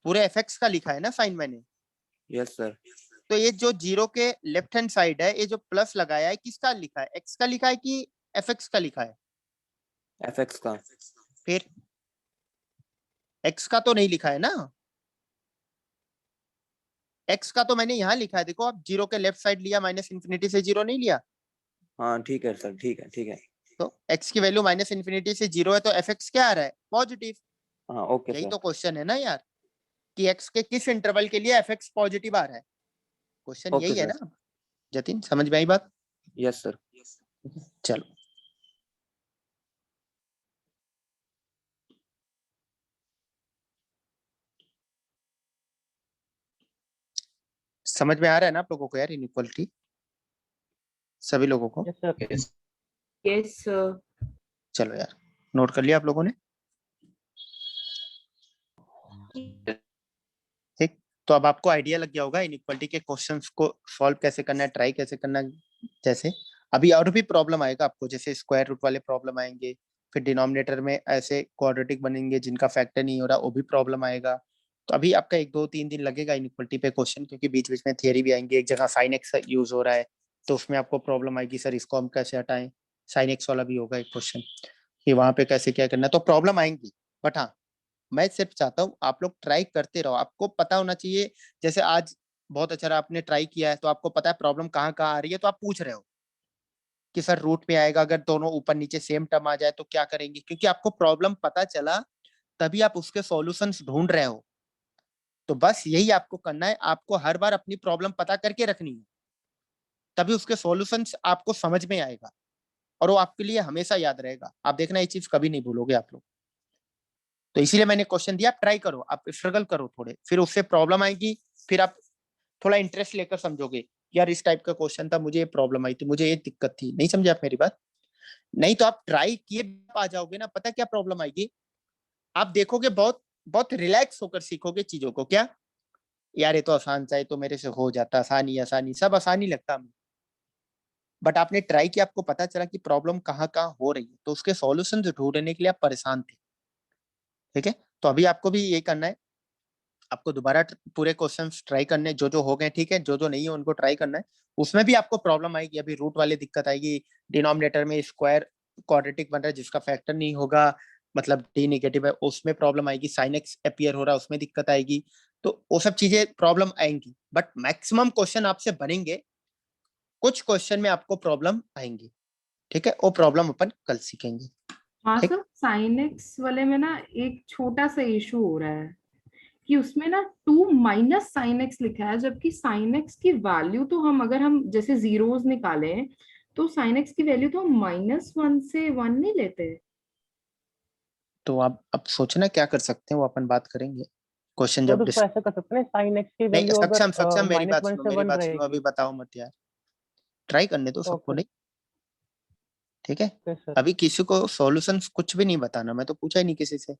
पूरे fx का लिखा है ना साइन मैंने। Yes sir. तो ये जो 0 के लेफ्ट हैंड साइड है, ये जो प्लस लगाया है, किसका लिखा है, x का लिखा है कि fx का लिखा है? fx का। फिर x का तो नहीं लिखा है ना, x का तो मैंने यहाँ लिखा है, देखो आप, 0 के लेफ्ट साइड लिया, -∞ से 0 नहीं लिया, हाँ ठीक है सर, ठीक है ठीक है। तो x की वैल्यू -∞ से 0 है, तो fx क्या आ रहा है, पॉजिटिव। हाँ ओके यही सर। तो क्वेश्चन है ना यार, कि x के किस इंटरवल के लिए fx पॉजिटिव आ रहा है, क्वेश्चन ओके यही है सर। ना। जतिन समझ में आई बात? Yes sir. चलो, समझ में आ रहा है ना आप लोगों को यार, इनइक्वालिटी सभी लोगों को? Yes sir. yes, sir. चलो यार, नोट कर लिया आप लोगों ने? ठीक, तो अब आपको आइडिया लग गया होगा इनइक्वालिटी के क्वेश्चंस को सॉल्व कैसे करना है, ट्राई कैसे करना है। जैसे अभी और भी प्रॉब्लम आएगा आपको, जैसे स्क्वायर रूट वाले प्रॉब्लम आएंगे, फिर डिनोमिनेटर में ऐसे क्वाड्रेटिक बनेंगे जिनका फैक्टर नहीं हो रहा, वो भी प्रॉब्लम आएगा। तो अभी आपका 1-2-3 दिन लगेगा इनइक्वालिटी पे क्वेश्चन, क्योंकि बीच बीच में थियरी भी आएंगे। एक जगह साइन एक्स यूज हो रहा है, तो उसमें आपको प्रॉब्लम आएगी, सर इसको हम कैसे हटाएं। साइन एक्स वाला भी होगा एक क्वेश्चन, कि वहां पे कैसे क्या करना है, तो प्रॉब्लम आएंगी। बट हाँ, मैं सिर्फ चाहता हूँ आप लोग ट्राई करते रहो, आपको पता होना चाहिए। जैसे आज बहुत अच्छा आपने ट्राई किया है, तो आपको पता है प्रॉब्लम कहाँ कहाँ आ रही है, तो आप पूछ रहे हो कि सर रूट में आएगा, अगर दोनों ऊपर नीचे सेम टर्म आ जाए तो क्या करेंगे, क्योंकि आपको प्रॉब्लम पता चला, तभी आप उसके सॉल्यूशंस ढूंढ रहे हो। तो बस यही आपको करना है, आपको हर बार अपनी प्रॉब्लम पता करके रखनी है, तभी उसके सॉल्यूशंस आपको समझ में आएगा, और वो आपके लिए हमेशा याद रहेगा। आप देखना, ये चीज कभी नहीं भूलोगे आप लोग। तो इसीलिए मैंने क्वेश्चन दिया, आप ट्राई करो, आप स्ट्रगल करो थोड़े, फिर उससे प्रॉब्लम आएगी, फिर आप थोड़ा इंटरेस्ट लेकर समझोगे, यार इस टाइप का क्वेश्चन था, मुझे ये प्रॉब्लम आई थी, मुझे ये दिक्कत थी। नहीं समझे आप मेरी बात? नहीं तो आप ट्राई किए आ जाओगे ना, पता क्या प्रॉब्लम आएगी, आप देखोगे बहुत बहुत रिलैक्स होकर सीखोगे चीजों को। क्या यार, ये तो आसान सा है, तो मेरे से हो जाता, आसानी आसानी, सब आसानी लगता है। बट आपने ट्राई किया, आपको पता चला कि प्रॉब्लम कहाँ कहाँ हो रही है, तो उसके सॉल्यूशन ढूंढने के लिए आप परेशान थे। ठीक है, तो अभी आपको भी ये करना है, आपको दोबारा पूरे क्वेश्चंस ट्राई करने, जो जो हो गए ठीक है, जो जो नहीं है उनको ट्राई करना है। उसमें भी आपको प्रॉब्लम आएगी, अभी रूट वाली दिक्कत आएगी, डिनोमिनेटर में स्क्वायर क्वाड्रेटिक बन रहा है जिसका फैक्टर नहीं होगा, मतलब डी नेगेटिव है, उसमें प्रॉब्लम आएगी। साइन एक्स अपीयर हो रहा है, उसमें दिक्कत आएगी। तो वो सब चीजें प्रॉब्लम आएंगी, बट मैक्सिमम क्वेश्चन आपसे बनेंगे, कुछ क्वेश्चन में आपको प्रॉब्लम आएंगी। ठीक है, वो प्रॉब्लम अपन कल सीखेंगे। हाँ ठीक। सर, साइन एक्स वाले में ना एक छोटा सा इशू हो रहा है कि उसमें ना 2 माइनस साइन एक्स लिखा है, जबकि साइन एक्स की वैल्यू तो हम, अगर हम जैसे जीरोस निकाले तो साइन एक्स की वैल्यू तो हम -1 से 1 नहीं लेते। तो आप अब सोचना क्या कर सकते हैं, वो अपन बात करेंगे क्वेश्चन तो जब उसको ऐसा कर सकते हैं, साइन एक्स की नहीं, वैल्यू अगर सक्षम सक्षम मेरी बात -1 सुनो, से मेरी 1 बात सुनो, अभी रहेगी। बताओ मत यार, ट्राई करने दो सबको। ओके नहीं, ठीक है, सर। अभी किसी को सॉल्यूशन कुछ भी नहीं बताना, मैं तो पूछा ही नहीं किसी से।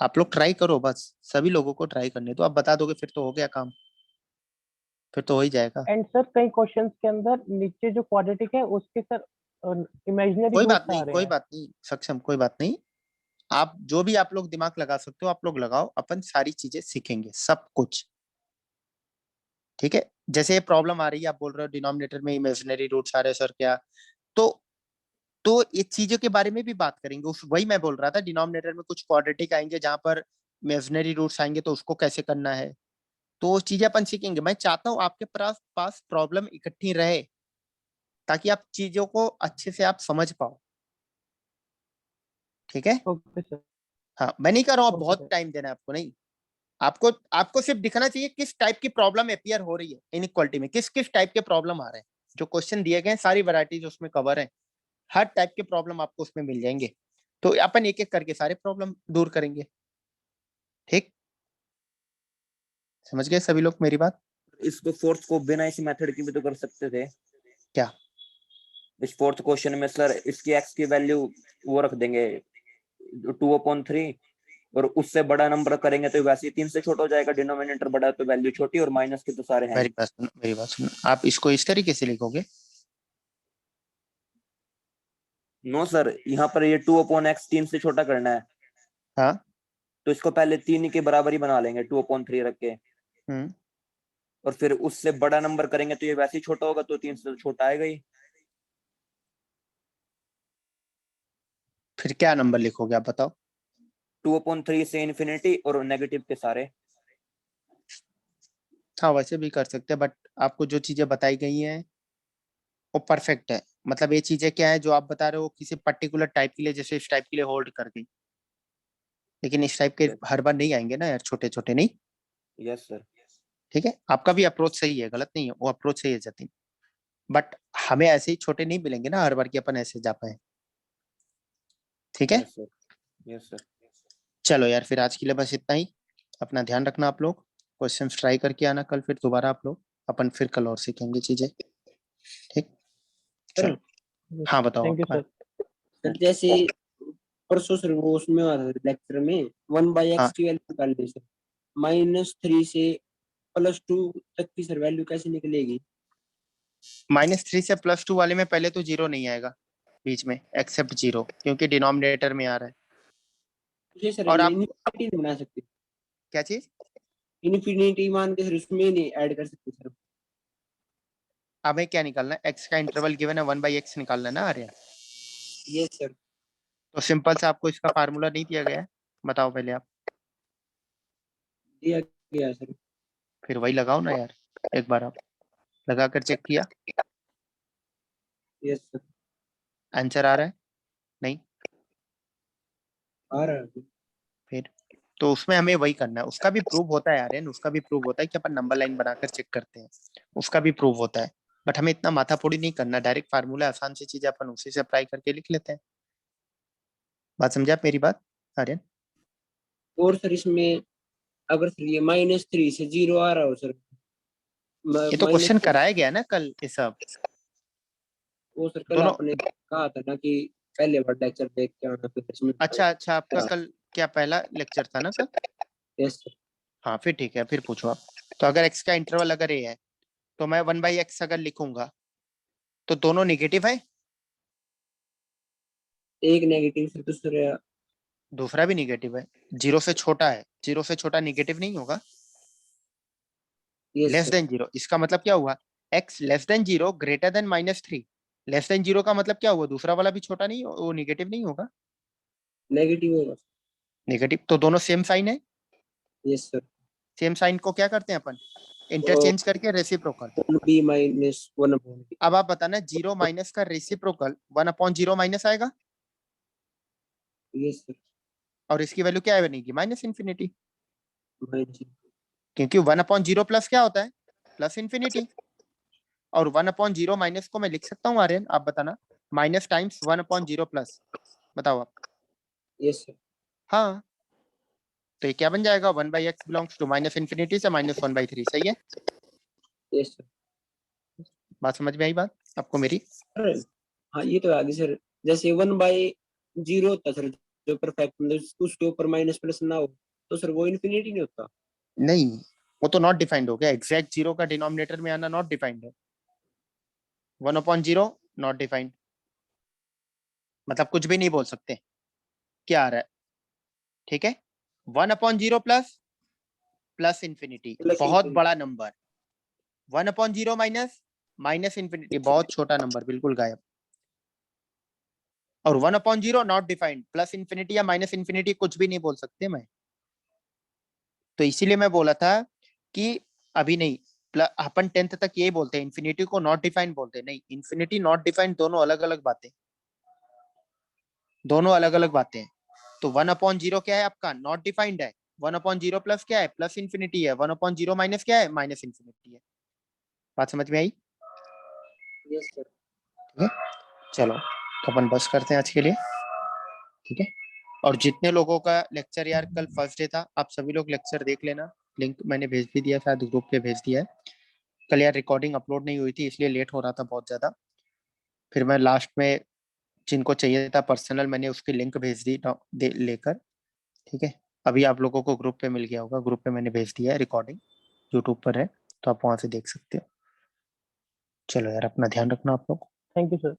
आप लोग ट्राई करो, बस सभी लोगों को ट्राई करने दो, आप बता दोगे फिर तो हो गया काम, फिर तो हो ही जाएगा। एंड सर कई क्वेश्चंस के अंदर नीचे जो क्वाड्रेटिक है उसके सर इमेजिनरी कोई बात रूट्स आ नहीं, रहे कोई हैं। बात नहीं सक्षम, कोई बात नहीं। आप जो भी आप लोग दिमाग लगा सकते हो आप लोग लगाओ, अपन सारी चीजें सीखेंगे सब कुछ। ठीक है, जैसे ये प्रॉब्लम आ रही है, आप बोल रहे हो डिनोमिनेटर में इमेजिनरी रूट्स आ रहे हैं सर, क्या, तो ये चीजों के बारे में भी बात करेंगे। उस वही मैं बोल रहा था, डिनोमिनेटर में कुछ क्वाड्रेटिक आएंगे जहां पर इमेजिनरी रूट्स आएंगे, तो उसको कैसे करना है। तो वो चीजें अपन सीखेंगे। मैं चाहता हूँ आपके पास प्रॉब्लम इकट्ठी रहे ताकि आप चीजों को अच्छे से आप समझ पाओ। ठीक है? Okay sir. हाँ, मैं नहीं कर रहा हूँ ओके बहुत सर। टाइम देना है आपको, नहीं। आपको सिर्फ दिखना चाहिए किस टाइप की प्रॉब्लम अपियर हो रही है इनइक्वालिटी में, किस किस टाइप के प्रॉब्लम आ रहे हैं। जो क्वेश्चन दिए गए हैं सारी वैरायटीज उसमें कवर है, हर टाइप के प्रॉब्लम आपको उसमें मिल जाएंगे। तो अपन एक एक करके सारे प्रॉब्लम दूर करेंगे। ठीक, समझ गए सभी लोग मेरी बात? इसको फोर्थ को बिना इसी मेथड की भी तो कर सकते थे। क्या? इस फोर्थ क्वेश्चन में सर इसकी एक्स की वैल्यू वो रख देंगे 2/3 और उससे बड़ा नंबर करेंगे तो वैसे ही 3 से छोटा हो जाएगा, डिनोमिनेटर बड़ा तो वैल्यू छोटी और माइनस के तो सारे हैं। मेरी बात सुनो, आप इसको इस तरीके से लिखोगे। नो सर, यहाँ पर ये 2/x 3 से छोटा करना है। हाँ। तो इसको पहले 3 के बराबर ही बना लेंगे 2/3 रख के, और फिर उससे बड़ा नंबर करेंगे तो ये वैसे ही छोटा होगा, तो 3 से तो छोटा आएगा ही। फिर क्या नंबर लिखोगे आप बताओ? 2/3 से इन्फिनिटी और नेगेटिव के सारे। हाँ, वैसे भी कर सकते हैं, बट आपको जो चीजें बताई गई हैं वो परफेक्ट है। मतलब ये चीजें क्या है जो आप बता रहे हो किसी पर्टिकुलर टाइप के लिए, जैसे इस टाइप के लिए होल्ड कर गई, लेकिन इस टाइप के हर बार नहीं आएंगे ना यार, छोटे छोटे नहीं। Yes sir. ठीक है, आपका भी अप्रोच सही है, गलत नहीं है, वो अप्रोच सही है जतिन, बट हमें ऐसे ही छोटे नहीं मिलेंगे ना हर बार की अपन ऐसे जा पाए। ठीक है? Yes sir. Yes sir. चलो यार, फिर आज के लिए बस इतना ही। अपना ध्यान रखना आप लोग, क्वेश्चन ट्राई करके आना कल, फिर दोबारा आप लोग, अपन फिर कल और सीखेंगे चीजें। ठीक, चलो। हाँ बताओ। Thank you sir. सर जैसे परसों सर वो उसमें आ रहा था लेक्चर में 1/x हाँ। की वैल्यू निकालनी सर, -3 से +2 तक की सर वैल्यू कैसे निकलेगी? -3 से +2 वाले में पहले तो जीरो नहीं आएगा बीच में, एक्सेप्ट जीरो, क्योंकि डिनोमिनेटर में आ रहा है। मुझे सर और आप इनफिनिटी नहीं बना सकते, क्या चीज? इनफिनिटी मान के सर उसमें नहीं ऐड कर सकते सर। हमें क्या निकालना है? एक्स का इंटरवल गिवन है 1/x निकालना है ना आर्यन? Yes sir. तो सिंपल से आपको इसका फार्मूला नहीं दिया गया है, बताओ पहले आप। दिया गया सर। फिर वही लगाओ ना यार, एक बार आप लगा कर चेक किया, यस सर। आंसर आ रहा है? नहीं आ रहा है। फिर तो उसमें हमें वही करना है। उसका भी प्रूव होता है आर्यन, उसका भी प्रूव होता है कि अपन नंबर लाइन बनाकर चेक करते हैं, उसका भी प्रूव होता है, बट हमें इतना माथापोड़ी नहीं करना। डायरेक्ट फार्मूला, आसान सी चीजें अपन उसी से अप्लाई करके लिख लेते हैं। बात समझे आप मेरी बात आर्यन? और सर इसमें अगर सर ये -3 से 0 आ रहा हो सर, ये तो माइनस क्वेश्चन कराया गया ना कल ये सब वो सर कल दोनों। आपने कहा था ना कि पहले बार लेक्चर देख के आना फिर इसमें। अच्छा, आपका कल क्या पहला लेक्चर था ना कल? Yes sir. हाँ फिर ठीक है, फिर पूछो आप। तो अगर x का इंटरवल अगर ये है तो मैं 1/x अगर लिखूंगा तो दोनों निगेटिव है, एक नेगेटिव सर दूसरा। दूसरा भी निगेटिव है, जीरो से छोटा है, जीरो से छोटा निगेटिव नहीं होगा, yes less sir. Than zero. इसका मतलब क्या हुआ? x less than zero greater than -3। Less than zero का मतलब क्या हुआ? दूसरा वाला भी छोटा नहीं, वो निगेटिव नहीं होगा, नेगेटिव होगा। नेगेटिव। तो दोनों सेम साइन है, यस सर। सेम साइन को क्या करते हैं अपन? इंटरचेंज करके रेसिप्रोकल। 1b - 1/b। अब आप बताना, जीरो माइनस का रेसिप्रोकल 1/0 माइनस आएगा, यस सर। और इसकी वैल्यू क्या बनेगी? -Infinity, minus. क्योंकि 1/0 प्लस क्या होता है? +इन्फिनिटी। और 1/0 माइनस को मैं लिख सकता हूँ आर्यन, आप बताना, माइनस टाइम्स 1/0 प्लस, बताओ आप। Yes sir. हाँ, तो ये क्या बन जाएगा? 1/x बिलोंग्स टू -इन्फिनिटी से -1/3। सही है? Yes sir. बात समझ में आई बात आपको मेरी? हाँ ये तो आगे सर, जैसे 1/0 होता सर जो परफेक्ट, मतलब उसके ऊपर माइनस प्लस ना हो तो सर वो इन्फिनिटी नहीं होता। नहीं, वो तो नॉट डिफाइंड हो गया। एग्जैक्ट जीरो का डिनोमिनेटर में आना नॉट डिफाइंड है, 1/0 नॉट डिफाइंड, मतलब कुछ भी नहीं बोल सकते क्या आ रहा है। ठीक है, 1/0 प्लस इन्फिनिटी बहुत बड़ा नंबर, 1/0 माइनस इन्फिनिटी बहुत छोटा नंबर, बिल्कुल गायब। और 1/0 नॉट डिफाइंड, प्लस इन्फिनिटी या माइनस इन्फिनिटी कुछ भी नहीं बोल सकते मैं। तो इसीलिए मैं बोला था कि अभी नहीं, अपन 10th तक यही बोलते हैं, इन्फिनिटी को नॉट डिफाइन बोलते हैं। नहीं, इन्फिनिटी नॉट डिफाइन दोनों अलग अलग बातें, दोनों अलग अलग बातें हैं। तो 1/0 क्या है आपका, नॉट डिफाइंड है। 1/0 प्लस क्या है, प्लस इन्फिनिटी है। 1/0 माइनस क्या है, माइनस इन्फिनिटी है। बात समझ में आई? Yes sir. ठीक है, चलो तो अपन बस करते हैं आज के लिए, ठीक है। और जितने लोगों का लेक्चर यार कल फर्स्ट डे था, आप सभी लोग लेक्चर देख लेना, लिंक मैंने भेज भी दिया, शायद ग्रुप पे भेज दिया है। कल यार रिकॉर्डिंग अपलोड नहीं हुई थी, इसलिए लेट हो रहा था बहुत ज्यादा। फिर मैं लास्ट में जिनको चाहिए था पर्सनल, मैंने उसकी लिंक भेज दी लेकर, ठीक है। अभी आप लोगों को ग्रुप पे मिल गया होगा, ग्रुप पे मैंने भेज दिया है, रिकॉर्डिंग यूट्यूब पर है, तो आप वहां से देख सकते हो। चलो यार, अपना ध्यान रखना आप लोग। Thank you sir.